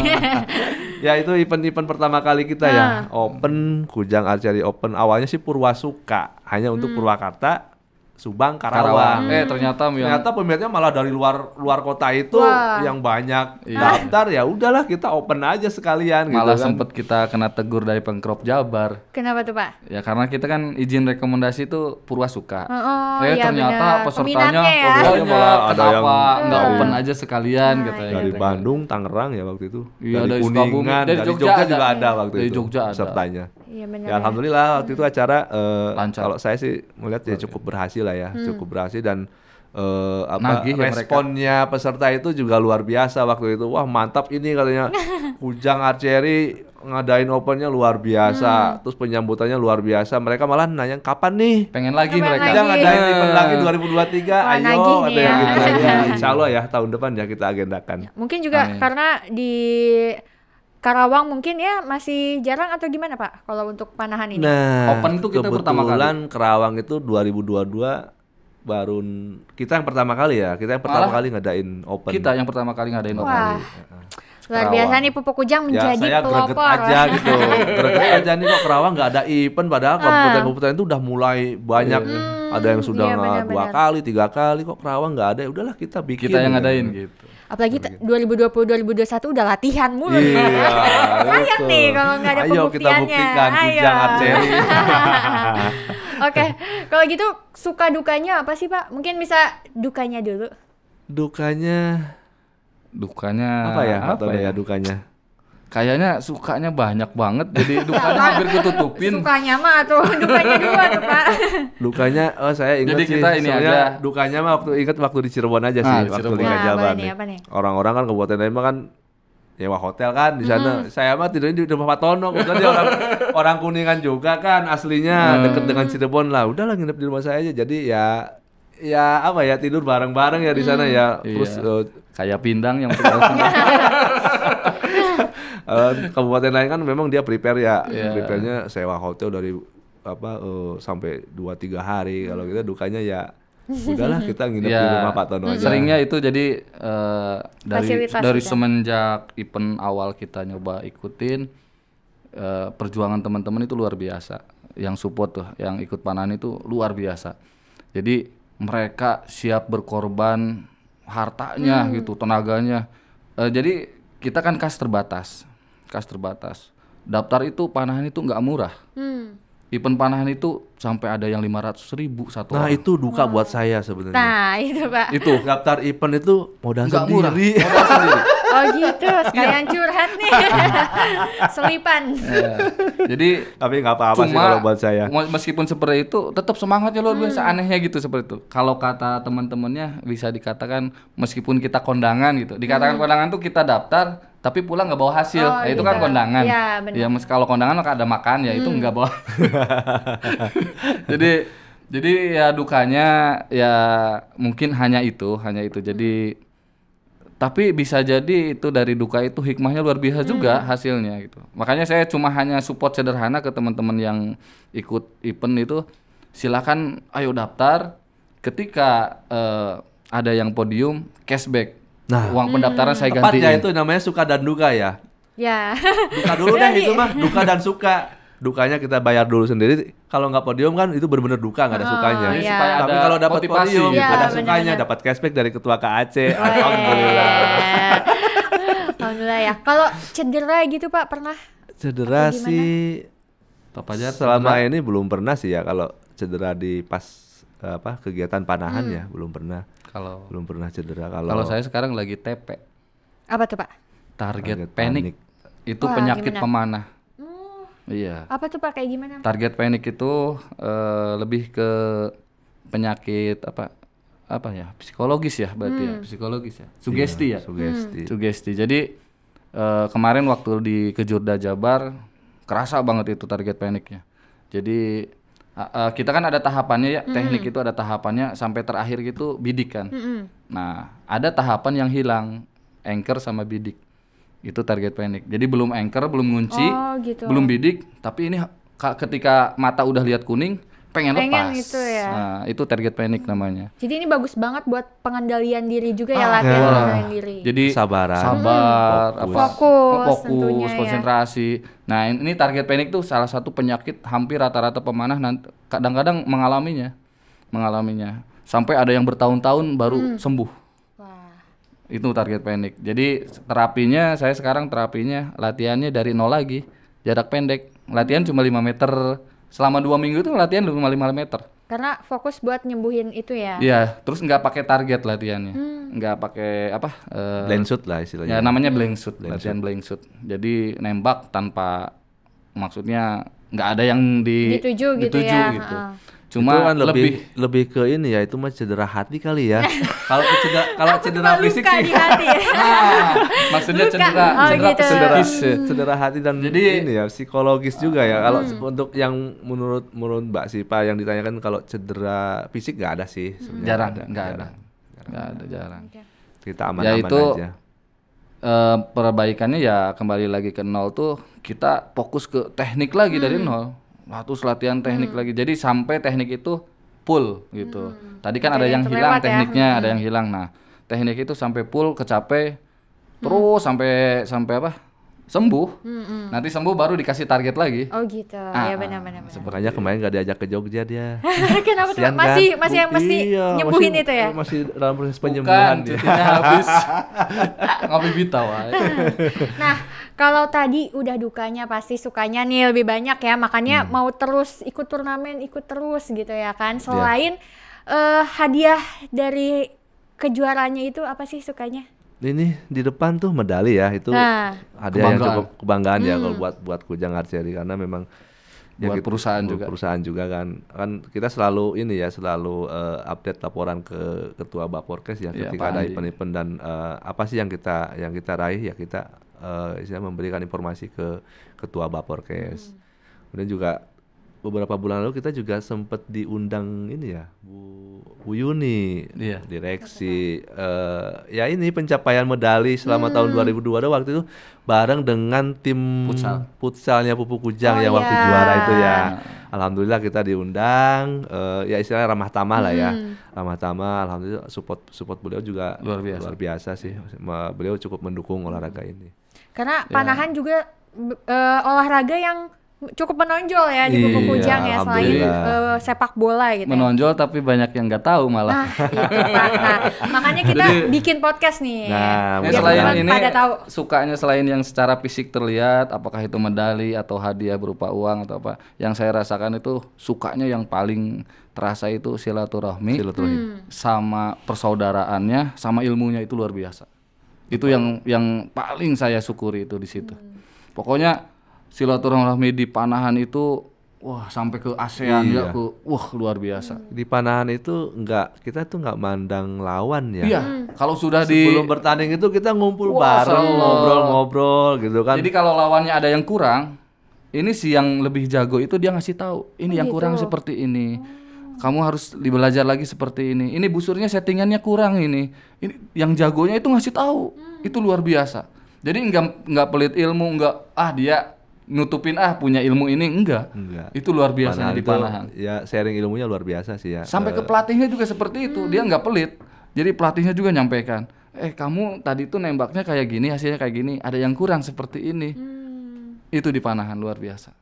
Ya itu event-event pertama kali kita ya, Open, Kujang Archery Open. Awalnya sih Purwasuka, hanya untuk Purwakarta, Subang, Karawang. Ternyata Peminatnya malah dari luar kota itu Wah. yang banyak daftar. Ya udahlah kita open aja sekalian malah gitu kan. sempet kita kena tegur dari Pemprov Jabar. Kenapa tuh Pak? Ya karena kita kan izin rekomendasi itu Purwasuka. Oh, iya Ternyata benar. pesertanya Peminatnya ya. Peminatnya malah ada yang kenapa nggak dari- open aja sekalian gitu ya. Dari gitu. Bandung, Tangerang ya waktu itu. Iya, dari dari Sukabumi, Kuningan, dari dari Jogja Jogja ada. juga ada waktu Dari itu. Jogja ada. Pesertanya. Iya benar. Ya alhamdulillah waktu itu acara Lancar. kalau saya sih melihat ya cukup berhasil lah ya, cukup berhasil. Dan Nagih ya mereka. responnya peserta itu juga luar biasa waktu itu. Wah mantap ini katanya, Kujang Archery ngadain opennya luar biasa, terus penyambutannya luar biasa. Mereka malah nanya kapan nih Pengen lagi Kapan mereka. lagi? Kujang ngadain event lagi 2023, Wah, ayo nagih nih ada yang ya. gitu ya. Insya Allah ya tahun depan ya kita agendakan. Mungkin juga Amin. karena di Karawang mungkin ya masih jarang atau gimana Pak kalau untuk panahan ini? Nah, Open itu kita pertama kali. kebetulan Kerawang itu 2022 baru kita yang pertama kali ya, kita yang pertama Malah kali ngadain open. Kita yang pertama kali ngadain open. Wah, luar Kerawang. biasa nih Pupuk Kujang Ya menjadi saya greget pelopor. aja gitu, greget aja nih kok Kerawang nggak ada event, padahal kabupaten-kabupaten itu udah mulai banyak, ada yang sudah iya, benar-benar. 2 kali, 3 kali, kok Kerawang nggak ada. Ya udahlah kita bikin. Kita yang ya. ngadain gitu. Apalagi 2020-2021 udah latihan mulu. Iya, Sayang betul. nih kalau nggak ada Ayo kita pembuktiannya. buktikan Ayo. Kujang Archery. Oke, kalau gitu suka dukanya apa sih Pak? Mungkin bisa dukanya dulu. Dukanya Dukanya apa ya? Atau ya dukanya? kayaknya sukanya banyak banget, jadi dukanya hampir ketutupin. Sukanya mah tuh, dukanya dua tuh Pak. Dukanya, saya ingat Jadi sih. kita ini sebenarnya aja. dukanya mah waktu di Cirebon aja sih, Di waktu Cirebon. Liga Nah, Jabar apa nih, nih. apa nih? Orang-orang kan Kabupaten lain mah kan nyewa hotel kan di sana. Saya mah tidurnya di rumah Pak Tono, kebetulan dia orang Kuningan juga kan aslinya, deket dengan Cirebon lah. Udahlah nginep di rumah saya aja. Jadi ya apa ya, tidur bareng-bareng ya di sana ya. Terus Kayak pindang yang tinggal sendiri. kabupaten lain kan memang dia prepare ya, prepare-nya sewa hotel dari sampai 2-3 hari. Kalau kita dukanya ya udahlah kita nginep di rumah Pak Tono aja. Seringnya itu jadi Fasilitas dari juga. semenjak event awal kita nyoba ikutin, perjuangan teman-teman itu luar biasa. Yang support tuh, yang ikut panahan itu luar biasa. Jadi mereka siap berkorban hartanya gitu, tenaganya. Jadi kita kan kas terbatas. Daftar itu panahan itu nggak murah. Event panahan itu sampai ada yang 500.000 satu Nah orang. itu duka buat saya sebenarnya. Nah, itu Pak. Itu Daftar event itu modal nggak murah. sendiri. Modal sendiri. Oh gitu, sekalian curhat nih. Selipan. Ya. Jadi Tapi nggak apa-apa sih kalau buat saya. meskipun seperti itu tetap semangatnya luar biasa, anehnya gitu seperti itu. Kalau kata teman-temannya bisa dikatakan meskipun kita kondangan gitu, dikatakan kondangan tuh kita daftar tapi pulang nggak bawa hasil. Oh, Nah, itu gitu. kan kondangan. Iya, benar. Ya kalau kondangan maka ada makan ya itu nggak bawa. jadi ya dukanya ya mungkin hanya itu. Jadi tapi bisa jadi itu dari duka itu hikmahnya luar biasa juga hasilnya gitu. Makanya saya cuma hanya support sederhana ke teman-teman yang ikut event itu, silakan ayo daftar. Ketika ada yang podium cashback, uang pendaftaran saya gantiin. Tepatnya itu namanya suka dan duka ya. Ya. Duka dulu deh itu mah, duka dan suka. Dukanya kita bayar dulu sendiri. Kalau nggak podium kan itu benar-benar duka, nggak ada sukanya. iya. Supaya Tapi ada kalau dapat motivasi podium gitu. Iya, ada benar-benar. sukanya, dapat cashback dari ketua KAC. Oh, Alhamdulillah. iya. Alhamdulillah ya. Kalau cedera gitu Pak pernah? Cedera Atau gimana? sih Pak Fajar, selama ini belum pernah sih ya, kalau cedera di pas kegiatan panahan ya belum pernah cedera. Kalau saya sekarang lagi TP, Apa tuh Pak? target Target panic. Itu Wah, penyakit gimana? pemanah. Iya. Apa tuh Pak, kayak gimana? Target panic itu lebih ke penyakit apa ya, psikologis ya berarti ya, psikologis ya, sugesti ya, sugesti. Jadi kemarin waktu di Kejurda Jabar kerasa banget itu target panicnya. Jadi kita kan ada tahapannya ya, teknik itu ada tahapannya sampai terakhir gitu bidik kan. Nah ada tahapan yang hilang, anchor sama bidik. Itu target panic. Jadi belum anchor, belum ngunci, Oh, gitu. belum bidik, tapi ini ketika mata udah lihat kuning, pengen lepas. itu ya. Nah, itu target panic namanya. Jadi ini bagus banget buat pengendalian diri juga ya, latihan pengendalian diri. Jadi Sabaran. sabar, Fokus tentunya ya. konsentrasi. Nah, ini target panic tuh salah satu penyakit hampir rata-rata pemanah kadang-kadang mengalaminya. Sampai ada yang bertahun-tahun baru sembuh. Wah. Itu target panic. Jadi saya sekarang terapinya latihannya dari nol lagi, jarak pendek. Latihan cuma 5 meter. Selama 2 minggu itu latihan cuma 5 meter. Karena fokus buat nyembuhin itu ya. Iya, terus nggak pakai target latihannya. Nggak pakai Blank shoot lah istilahnya. ya namanya blank shoot, latihan blank shoot. Jadi nembak tanpa, maksudnya nggak ada yang Dituju gitu ya. gitu. Heeh. Cuma itu kan lebih ke ini ya, itu mah cedera hati kali ya. kalau cedera fisik Luka sih di hati. nah, maksudnya Luka. cedera Oh, gitu. psikis. cedera hati dan Jadi- ini ya psikologis juga ya. Kalau untuk yang menurut Mbak Sipa yang ditanyakan, kalau cedera fisik nggak ada sih sebenarnya. Jarang, nggak ada jarang. Kita aman-aman Ya itu aja. perbaikannya ya kembali lagi ke nol tuh, kita fokus ke teknik lagi dari nol. Nah, terus latihan teknik lagi. Jadi sampai teknik itu full gitu. Tadi kan ada yang hilang terlewat ya. tekniknya, ada yang hilang. Nah, teknik itu sampai full, kecapai, terus sampai sembuh. Nanti sembuh baru dikasih target lagi. Oh gitu. Ya benar-benar. Makanya kemarin nggak diajak ke Jogja dia. Kenapa tuh? Kasian kan? Masih yang mesti Iya, nyembuhin masih- itu ya? Masih dalam proses Bukan, penyembuhan dia. cutinya habis. Ngopi Bita wae. Nah, kalau tadi udah dukanya, pasti sukanya nih lebih banyak ya. Makanya mau terus ikut turnamen, ikut terus gitu ya kan. Selain hadiah dari kejuaraannya itu, apa sih sukanya? ini di depan tuh medali ya, itu Nah. ada yang Kebanggaan. cukup kebanggaan ya kalau buat Kujang Archery, karena memang Buat perusahaan juga. perusahaan juga kan kita selalu ini ya, selalu update laporan ke ketua Baporkes ya, Iya, ketika Pak ada Andi. event-event dan apa sih yang kita raih ya, kita istilahnya memberikan informasi ke ketua Baporkes. Kemudian juga beberapa bulan lalu kita juga sempat diundang ini ya, Bu Yuni, Iya. direksi ya ini pencapaian medali selama tahun 2002 waktu itu bareng dengan tim futsalnya Pupuk Kujang Oh, yang waktu iya. juara itu ya. Alhamdulillah kita diundang, ya istilahnya ramah tamah lah ya, ramah tamah. Alhamdulillah support beliau juga Luar biasa. sih. Beliau cukup mendukung olahraga ini. Karena panahan juga olahraga yang cukup menonjol ya di Pupuk Iya, Kujang ya, selain alhamdulillah. sepak bola gitu ya. Menonjol tapi banyak yang nggak tahu malah. Nah, itu Pak. Nah, makanya kita bikin podcast nih. Nah, biar Selain teman ini pada tahu. sukanya selain yang secara fisik terlihat, apakah itu medali atau hadiah berupa uang atau apa, yang saya rasakan itu sukanya yang paling terasa itu silaturahmi, sama persaudaraannya, sama ilmunya itu luar biasa. Itu yang paling saya syukuri itu di situ. Pokoknya silaturahmi di panahan itu wah sampai ke ASEAN ya, wah luar biasa. Di panahan itu kita tuh nggak mandang lawan ya. Iya, kalau sudah di Sebelum bertanding itu kita ngumpul Wah, bareng, seru. ngobrol-ngobrol gitu kan. Jadi kalau lawannya ada yang kurang, ini si yang lebih jago itu dia ngasih tahu, ini yang kurang seperti ini. Kamu harus belajar lagi seperti ini. Ini busurnya settingannya kurang ini. Ini yang jagonya itu ngasih tahu. Itu luar biasa. Jadi nggak pelit ilmu, nggak dia nutupin punya ilmu ini enggak. Itu luar biasa di itu, panahan. ya sharing ilmunya luar biasa sih ya. Sampai ke pelatihnya juga seperti itu, dia nggak pelit. Jadi pelatihnya juga nyampaikan, kamu tadi tuh nembaknya kayak gini, hasilnya kayak gini, ada yang kurang seperti ini. Itu di panahan luar biasa.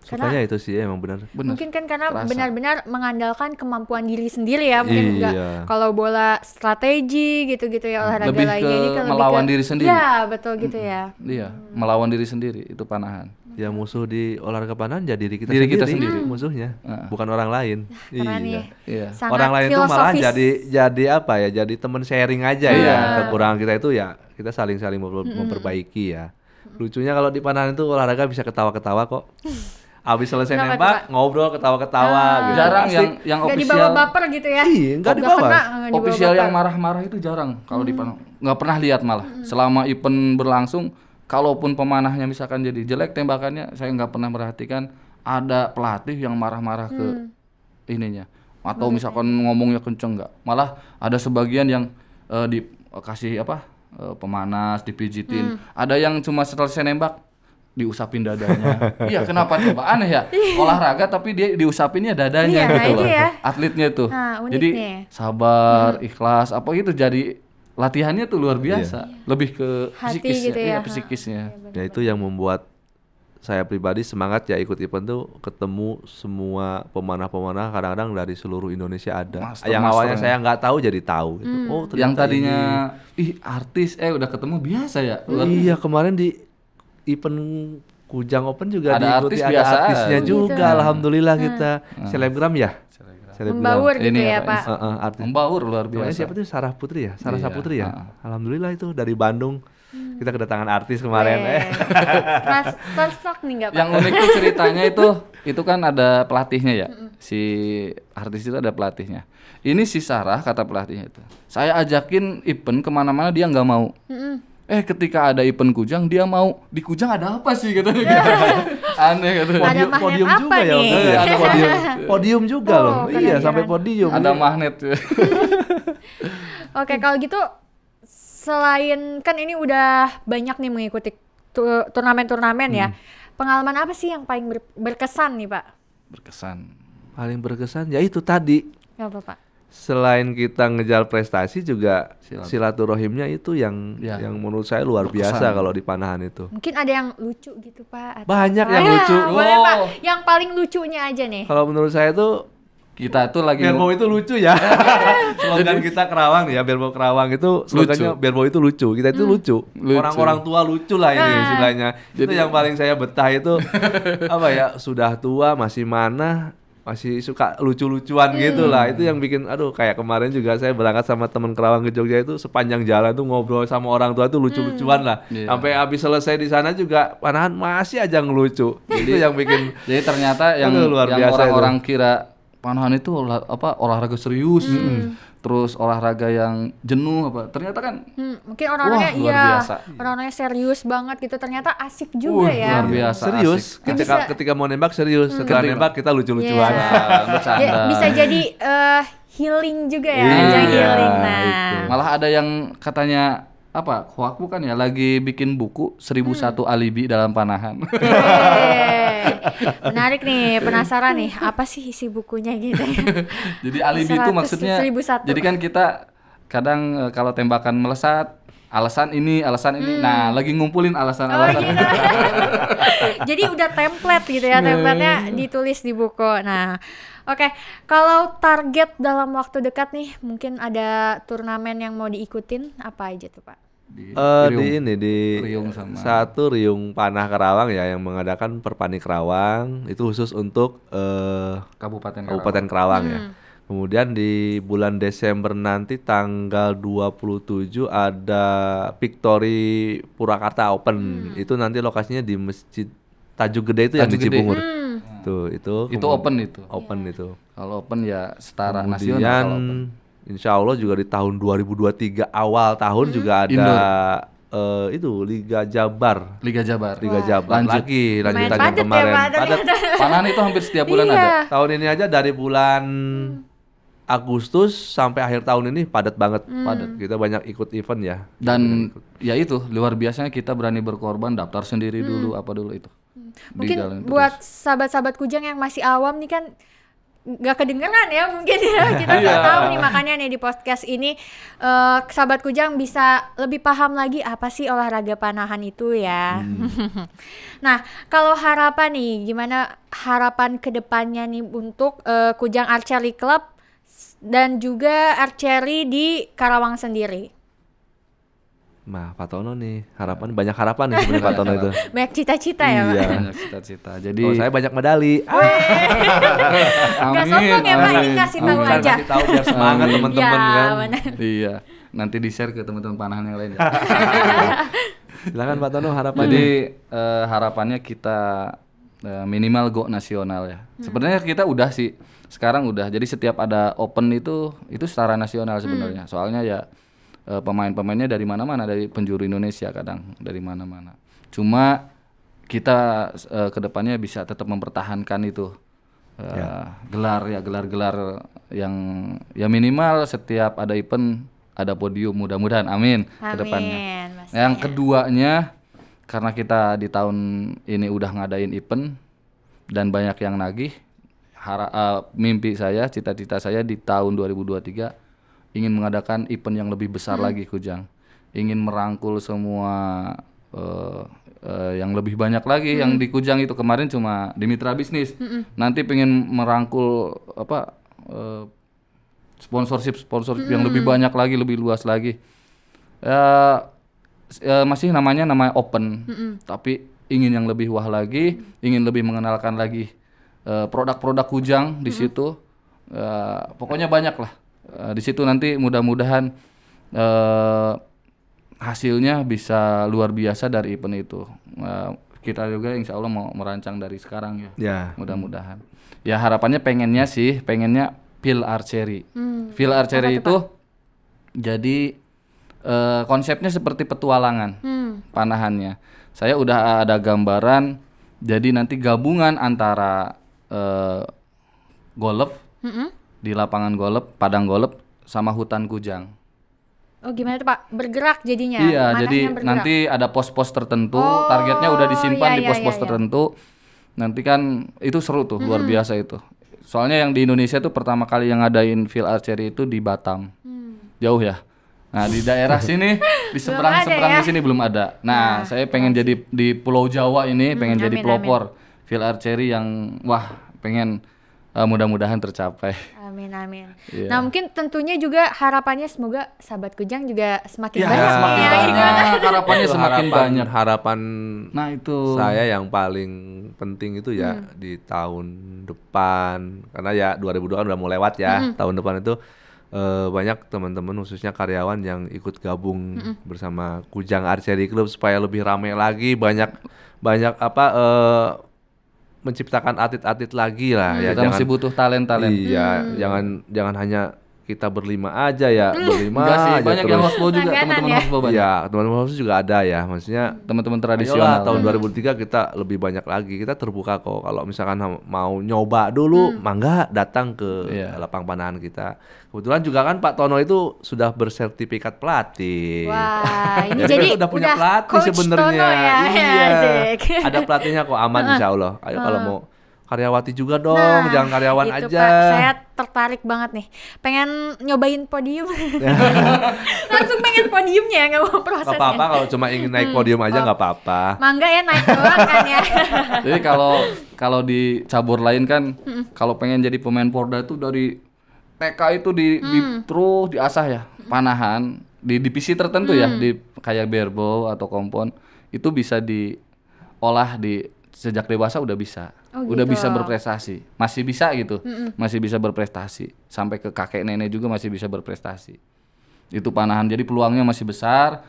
Sukanya itu sih emang benar. Mungkin kan karena Terasa. benar-benar mengandalkan kemampuan diri sendiri ya, mungkin enggak Iya. kalau bola strategi gitu-gitu ya, olahraga Lebih lainnya ke ini kan melawan diri sendiri. Ya, betul gitu ya. Iya, melawan diri sendiri itu panahan. Ya musuh di olahraga panahan ya diri kita Diri kita sendiri, sendiri. musuhnya, bukan orang lain. Keren nih. Iya. Sangat Orang lain itu malah filosofis. jadi apa ya? Jadi teman sharing aja Iya. ya. Kekurangan kita itu ya kita saling memperbaiki ya. Lucunya kalau di panahan itu olahraga bisa ketawa-ketawa kok. Abis selesai Kenapa tuh, nembak, Pak? ngobrol ketawa-ketawa gitu. Jarang Asik. yang Nggak official. dibawa baper gitu ya. Iya, nggak dibawa. kena, nggak dibawa Official baper. yang marah-marah itu jarang kalau di panahan. Nggak pernah lihat malah. Selama event berlangsung, kalaupun pemanahnya misalkan jadi jelek tembakannya, saya nggak pernah merhatikan ada pelatih yang marah-marah ke ininya. Atau misalkan ngomongnya kenceng nggak. Malah ada sebagian yang dikasih pemanas, dipijitin. Ada yang cuma selesai nembak diusapin dadanya. Iya, kenapa coba? Aneh ya. Olahraga tapi dia diusapinnya Iya, dadanya gitu nah loh. itu ya. Atletnya tuh. Nah, uniknya. Jadi sabar, ikhlas, apa gitu, jadi latihannya tuh luar biasa. Lebih ke Hati psikis gitu ya. iya, psikisnya. Ya itu yang membuat saya pribadi semangat ya ikut event tuh, ketemu semua pemanah-pemanah kadang-kadang dari seluruh Indonesia ada. Yang awalnya saya nggak tahu jadi tahu gitu. Oh, Yang ternyata tadinya artis udah ketemu biasa ya. ini. Iya, kemarin di event Kujang Open juga Ada diikuti, artis ada biasa. artisnya Gitu. juga. Alhamdulillah kita selebgram ya. Selebgram. Membaur gitu Ini ya, apa, Pak. Artis. Membaur luar Namanya biasa. siapa tuh? Sarah Putri ya? Sarah Iya, Saputri ya? Alhamdulillah itu dari Bandung. Kita kedatangan artis kemarin. Starstruck nih nggak, Pak? Yang unik tuh ceritanya itu kan ada pelatihnya ya. Si artis itu ada pelatihnya. Ini si Sarah, kata pelatihnya itu, saya ajakin event kemana-mana dia nggak mau. Ketika ada event Kujang dia mau. Di Kujang ada apa sih katanya. Aneh katanya. Ada magnet Podium apa juga ya nih? waktu itu ya, ada podium juga loh. keren, Iya, keren. sampai podium. Ada magnet. Oke, kalau gitu selain kan ini udah banyak nih mengikuti turnamen-turnamen ya. Pengalaman apa sih yang paling berkesan nih, Pak? Berkesan. Paling berkesan ya itu tadi. Gak apa, Pak? Selain kita ngejar prestasi juga silaturahimnya itu yang Ya. yang menurut saya luar Berkesan. biasa kalau di panahan itu. Mungkin ada yang lucu gitu, Pak? Atau Banyak apa? yang lucu. Boleh, Pak. Oh. Yang paling lucunya aja nih. Kalau menurut saya tuh Kita tuh lagi Beerbow itu lucu ya. Slogan kita Kerawang ya, Beerbow Kerawang itu slogannya Beerbow itu lucu. Kita itu lucu. Lucu. Orang-orang tua lucu lah ini istilahnya. Itu Jadi- yang paling saya betah itu apa ya, sudah tua masih mana masih suka lucu-lucuan gitu lah. Itu yang bikin aduh, kayak kemarin juga saya berangkat sama teman Kerawang ke Jogja itu sepanjang jalan tuh ngobrol sama orang tua tuh lucu-lucuan lah. Sampai habis selesai di sana juga Panahan masih aja ngelucu. Itu yang bikin jadi ternyata yang luar biasa orang-orang kira Panahan itu olahraga serius. Terus olahraga yang jenuh apa? Ternyata kan mungkin orang-orangnya luar biasa. Orang-orangnya serius banget gitu. Ternyata asik juga ya. Luar biasa. Serius. Ketika mau nembak serius, setelah nembak kita lucu-lucuan. Bercanda. Bisa jadi healing juga ya, ajang healing. Nah, Malah ada yang katanya apa? Hoak bukan ya? Lagi bikin buku 1001 alibi dalam Panahan. menarik nih, penasaran nih, apa sih isi bukunya gitu ya? Jadi alibi itu maksudnya, 1001. jadi kan kita kadang kalau tembakan melesat, alasan ini, nah lagi ngumpulin alasan-alasan. Jadi udah template gitu ya, template-nya ditulis di buku. Nah, oke, kalau target dalam waktu dekat nih, mungkin ada turnamen yang mau diikutin, apa aja tuh Pak? Di Riung sama satu Riung Panah Kerawang ya, yang mengadakan Perpani Kerawang itu khusus untuk Kabupaten Kerawang ya. Kemudian di bulan Desember nanti tanggal 27 ada Victory Purwakarta Open. Itu nanti lokasinya di Masjid Tajuk Gede itu yang di Cibungur. Itu open itu. Open itu. Kalau open ya setara Kemudian nasional. Insya Allah juga di tahun 2023 awal tahun juga ada Liga Jabar. Lanjut. Lagi lanjutan yang padet kemarin. ya, Pak, Panahan itu hampir setiap bulan ada. Tahun ini aja dari bulan Agustus sampai akhir tahun ini padat banget. Kita banyak ikut event ya. Dan ya itu luar biasanya kita berani berkorban, daftar sendiri dulu itu. Mungkin buat sahabat-sahabat Kujang yang masih awam nih kan nggak kedengeran ya mungkin ya, kita nggak tahu nih, makanya nih di podcast ini sahabat Kujang bisa lebih paham lagi apa sih olahraga panahan itu ya. Nah, kalau harapan nih, gimana harapan kedepannya nih untuk Kujang Archery Club dan juga archery di Karawang sendiri? Nah, Pak Tono nih, banyak harapan nih sebenarnya Pak Tono itu. Banyak cita-cita ya, Pak? Banyak cita-cita. Jadi saya banyak medali. Gak sombong ya, Pak, ini kasih tahu aja. Kasih tahu biar semangat teman-teman kan. Iya, nanti di-share ke teman-teman Panahan yang lain ya. Silakan Pak Tono, harapannya. Jadi harapannya kita minimal go nasional ya. Sebenarnya kita udah sih, sekarang udah. Jadi setiap ada open itu secara nasional sebenarnya. Soalnya ya pemain-pemainnya dari mana-mana, dari penjuru Indonesia kadang dari mana-mana. Cuma kita kedepannya bisa tetap mempertahankan itu gelar-gelar yang ya minimal setiap ada event ada podium, mudah-mudahan amin kedepannya. Yang keduanya, karena kita di tahun ini udah ngadain event dan banyak yang nagih, mimpi saya, cita-cita saya di tahun 2023 ingin mengadakan event yang lebih besar lagi Kujang. Ingin merangkul semua yang lebih banyak lagi. Yang di Kujang itu kemarin cuma di mitra bisnis. Nanti pengen merangkul sponsorship yang lebih banyak lagi, lebih luas lagi. Masih namanya open. Tapi ingin yang lebih wah lagi, ingin lebih mengenalkan lagi produk-produk Kujang di situ. Pokoknya banyak lah. Di situ nanti mudah-mudahan hasilnya bisa luar biasa dari event itu. Kita juga insya Allah mau merancang dari sekarang ya. Mudah-mudahan. Ya harapannya pengennya field archery. Field archery itu jadi konsepnya seperti petualangan panahannya. Saya udah ada gambaran. Jadi nanti gabungan antara golf di lapangan golf, padang golf sama hutan Kujang. Oh gimana tuh Pak? Bergerak jadinya? Iya, jadi nanti ada pos-pos tertentu, targetnya udah disimpan di pos-pos tertentu. Nanti kan itu seru tuh, luar biasa itu. Soalnya yang di Indonesia tuh pertama kali yang ngadain field archery itu di Batam. Jauh ya. Nah, di daerah sini, di seberang di sini belum ada. Nah, saya pengen jadi di Pulau Jawa ini, pengen jadi pelopor field archery yang pengen mudah-mudahan tercapai. Amin amin. Iya. Nah mungkin tentunya juga harapannya semoga sahabat Kujang juga semakin Ya, banyak semakin nih ya, banyak. gitu. Harapannya Itu semakin banyak. harapan Nah itu. saya yang paling penting itu ya di tahun depan, karena ya 2002 kan udah mau lewat ya. Tahun depan itu banyak teman-teman khususnya karyawan yang ikut gabung bersama Kujang Archery Club supaya lebih ramai lagi, banyak apa menciptakan atlet-atlet lagi lah ya. Kita masih butuh talent. Iya, jangan hanya kita berlima aja ya, berlima Enggak sih, aja banyak terus. yang horseball juga, Langganan teman-teman ya. horseball banyak. Iya, teman-teman horseball juga ada ya, maksudnya Teman-teman ayolah tradisional. tahun 2003 kita lebih banyak lagi, kita terbuka kok. Kalau misalkan mau nyoba dulu, mangga datang ke Iya. lapang panahan kita. Kebetulan juga kan Pak Tono itu sudah bersertifikat pelatih. Wah, ini Jadi jadi kita udah punya pelatih Coach sebenarnya. Tono ya. Iya. Asik. Ada pelatihnya kok, aman insya Allah. Ayo kalau mau karyawati juga dong, Nah, jangan karyawan itu, aja. Pak, saya tertarik banget nih. Pengen nyobain podium. Langsung pengen podiumnya, nggak mau Gak prosesnya. apa-apa kalau cuma ingin naik podium aja nggak apa-apa. Mangga ya naik doang kan ya. Jadi kalau di cabur lain kan, kalau pengen jadi pemain Porda itu dari TK itu terus diasah ya, panahan di divisi tertentu ya, di kayak barebow atau kompon itu bisa diolah di sejak dewasa udah bisa. Oh, Udah gitu. bisa berprestasi. Masih bisa gitu. Masih bisa berprestasi. Sampai ke kakek nenek juga masih bisa berprestasi. Itu panahan. Jadi peluangnya masih besar.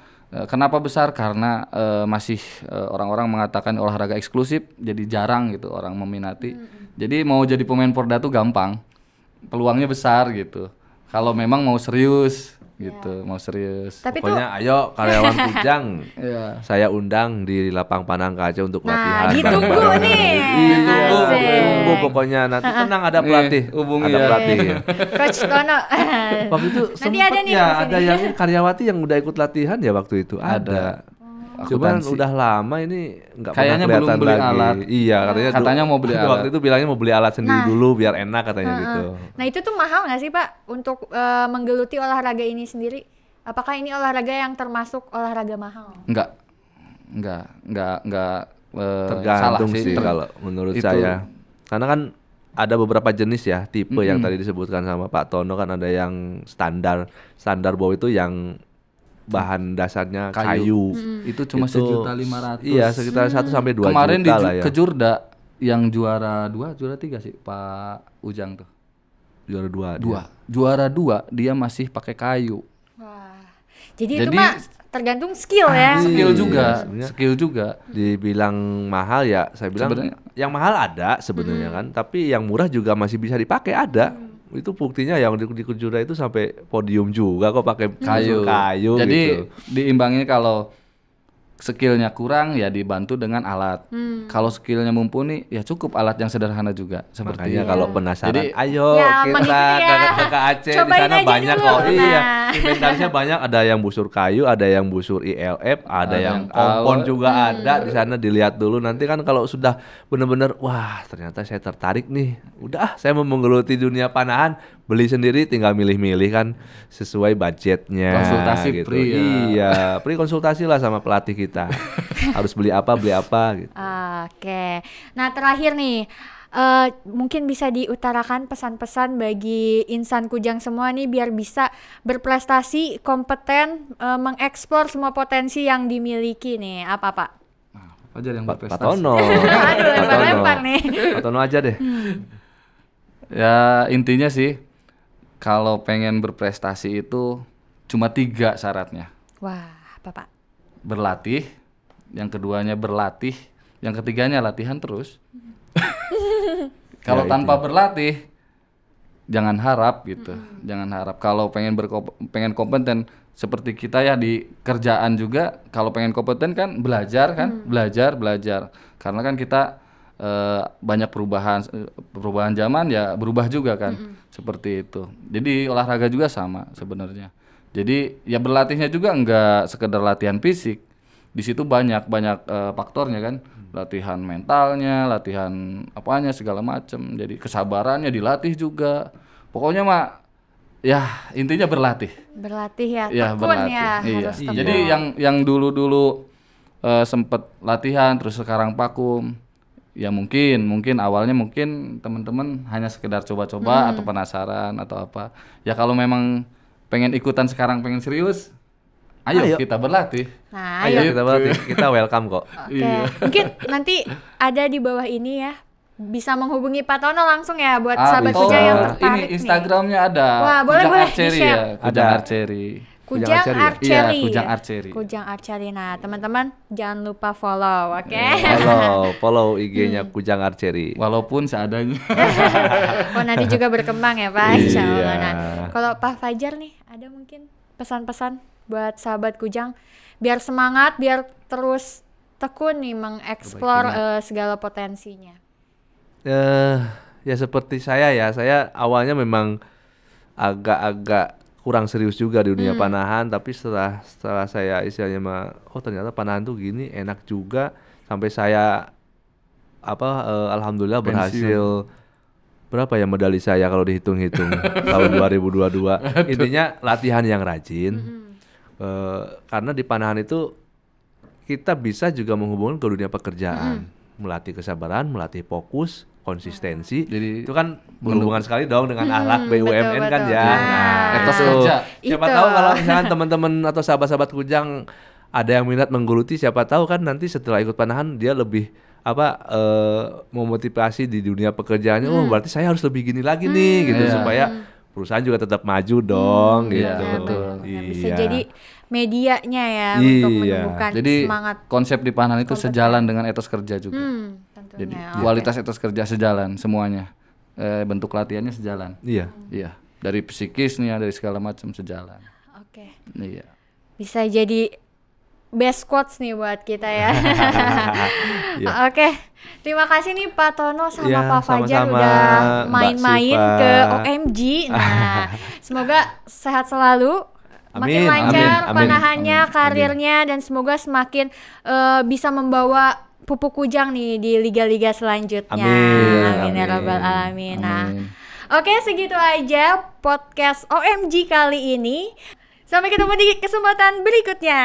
Kenapa besar? Karena masih orang-orang mengatakan olahraga eksklusif, jadi jarang gitu orang meminati. Jadi mau jadi pemain Porda tuh gampang. Peluangnya besar gitu. Kalau memang mau serius gitu, mau serius. Tapi Pokoknya ayo karyawan Kujang, Iya. saya undang di lapang panang Kaca untuk Nah, latihan. ditunggu bareng-bareng. nih. Ditunggu, Asik. ditunggu pokoknya. Nanti tenang ada pelatih, hubungi ada ya. pelatih. Coach Tono. Waktu itu Nanti sempet ada nih ya, di ada sini. yang karyawati yang udah ikut latihan ya waktu itu. Ada. Cuman Akuntansi. udah lama ini nggak pernah Kayaknya belum kelihatan beli lagi. alat. Iya, Katanya mau beli alat. Waktu itu bilangnya mau beli alat sendiri Nah. dulu biar enak katanya gitu. Nah itu tuh mahal nggak sih Pak untuk menggeluti olahraga ini sendiri? Apakah ini olahraga yang termasuk olahraga mahal? Enggak Tergantung salah sih kalau menurut Itu. saya. Karena kan ada beberapa jenis ya, tipe yang tadi disebutkan sama Pak Tono kan ada yang standar bow itu yang bahan dasarnya kayu. Itu cuma Itu 1.500.000. Iya, sekitar 1 sampai 2 Kemarin juta lah ya. ke Jurda yang juara 2, juara 3 sih Pak Ujang tuh. Juara 2. Juara 2 dia masih pakai kayu. Wah, jadi itu Jadi- mah tergantung skill ya. Skill juga, sebenarnya. skill juga. Dibilang mahal ya, saya bilang Sebenarnya- yang mahal ada sebenarnya kan, tapi yang murah juga masih bisa dipakai ada. Itu buktinya yang di Kejura itu sampai podium juga kok pakai kayu Jadi gitu. diimbangi kalau skillnya kurang ya dibantu dengan alat. Kalau skillnya mumpuni ya cukup alat yang sederhana juga seperti Makanya kalau penasaran, Jadi- ayo Ya, kita mengikuti ya. ke Aceh di Cobain sana aja banyak dulu. kok. Iya, Nah. inventarisnya banyak. Ada yang busur kayu, ada yang busur ILF, ada yang yang kompon kalau- juga ada di sana. Dilihat dulu. Nanti kan kalau sudah benar-benar, wah ternyata saya tertarik nih. Udah, saya mau menggeluti dunia panahan. Beli sendiri, tinggal milih-milih kan sesuai budgetnya. Konsultasi gitu. free ya. Iya, free konsultasi lah sama pelatih kita. Harus beli apa gitu. Oke. Nah terakhir nih, mungkin bisa diutarakan pesan-pesan bagi insan Kujang semua nih biar bisa berprestasi, kompeten, mengeksplor semua potensi yang dimiliki nih. Apa Pak? apa aja yang Pak berprestasi. Tono. Aduh, Pak lempar-lempar Tono. nih. Pak Tono aja deh. Ya intinya sih kalau pengen berprestasi itu cuma 3 syaratnya. Wah, apa Pak? Berlatih, yang keduanya berlatih, yang ketiganya latihan terus. Kalau Ya, tanpa berlatih jangan harap gitu. Jangan harap kalau pengen kompeten seperti kita ya di kerjaan juga kalau pengen kompeten kan belajar kan, belajar. Karena kan kita banyak perubahan zaman ya berubah juga kan. Seperti itu. Jadi olahraga juga sama sebenarnya. Jadi ya berlatihnya juga enggak sekedar latihan fisik. Di situ banyak faktornya kan. Latihan mentalnya, latihan apanya segala macam. Jadi kesabarannya dilatih juga. Pokoknya mah ya intinya berlatih. Berlatih ya, Ya tekun berlatih. ya, Iya. harus tekun. Jadi yang dulu-dulu sempet latihan terus sekarang vakum. ya mungkin awalnya mungkin teman-teman hanya sekedar coba-coba atau penasaran atau apa. Ya kalau memang pengen ikutan sekarang, pengen serius, ayo. kita berlatih. Nah, Ayo ayo. kita berarti kita welcome kok. Oke. Mungkin nanti ada di bawah ini ya. Bisa menghubungi Pak Tono langsung ya buat sahabat bisa. Kujang yang ini tertarik nih. Instagramnya ada. Wah, boleh, Kujang boleh, Archery di-share. ya, Kujang Ada. Archery. Kujang Archery ya? Archery. Iya, Kujang Archery. Kujang Archery. Nah, teman-teman jangan lupa follow, oke? Follow IG-nya Kujang Archery. Walaupun seadanya. Oh, nanti juga berkembang ya, Pak. Insya Allah. Iya. Nah, kalau Pak Fajar nih, ada mungkin pesan-pesan buat sahabat Kujang biar semangat, biar terus tekun nih mengeksplor segala potensinya. Ya seperti saya awalnya memang agak-agak kurang serius juga di dunia panahan, tapi setelah saya istilahnya ternyata panahan tuh gini enak juga, sampai saya alhamdulillah berhasil berapa ya medali saya kalau dihitung-hitung tahun 2022. Intinya latihan yang rajin, karena di panahan itu kita bisa juga menghubungkan ke dunia pekerjaan, melatih kesabaran, melatih fokus, konsistensi. Jadi itu kan berhubungan sekali dong dengan akhlak BUMN betul, kan betul. ya. Nah, etos itu. kerja. Siapa Itu. tahu kalau misalkan teman-teman atau sahabat-sahabat Kujang ada yang minat menggeluti, siapa tahu kan nanti setelah ikut panahan dia lebih memotivasi di dunia pekerjaannya. Oh, berarti saya harus lebih gini lagi nih gitu, Iya. supaya perusahaan juga tetap maju dong gitu. Iya, betul. Nah, bisa Iya. jadi medianya ya untuk Iya. menumbuhkan Jadi semangat. konsep di panahan itu sejalan dengan etos kerja juga. Tentunya. Jadi Oke. kualitas etos kerja sejalan semuanya. Bentuk latihannya sejalan. Iya. Iya, dari psikisnya, dari segala macam sejalan. Oke. Iya. Bisa jadi best quotes nih buat kita ya. Iya. Oke, terima kasih nih Pak Tono sama Iya, Pak Fajar sama-sama, udah Mbak main-main Siva. ke OMG. Nah, semoga sehat selalu, makin Amin, lancar amin, panahannya, amin, karirnya, dan semoga semakin bisa membawa Pupuk Kujang nih di liga-liga selanjutnya. Amin, Amin ya amin. rabbal alamin. Nah, Amin. oke, segitu aja podcast OMG kali ini. Sampai ketemu di kesempatan berikutnya.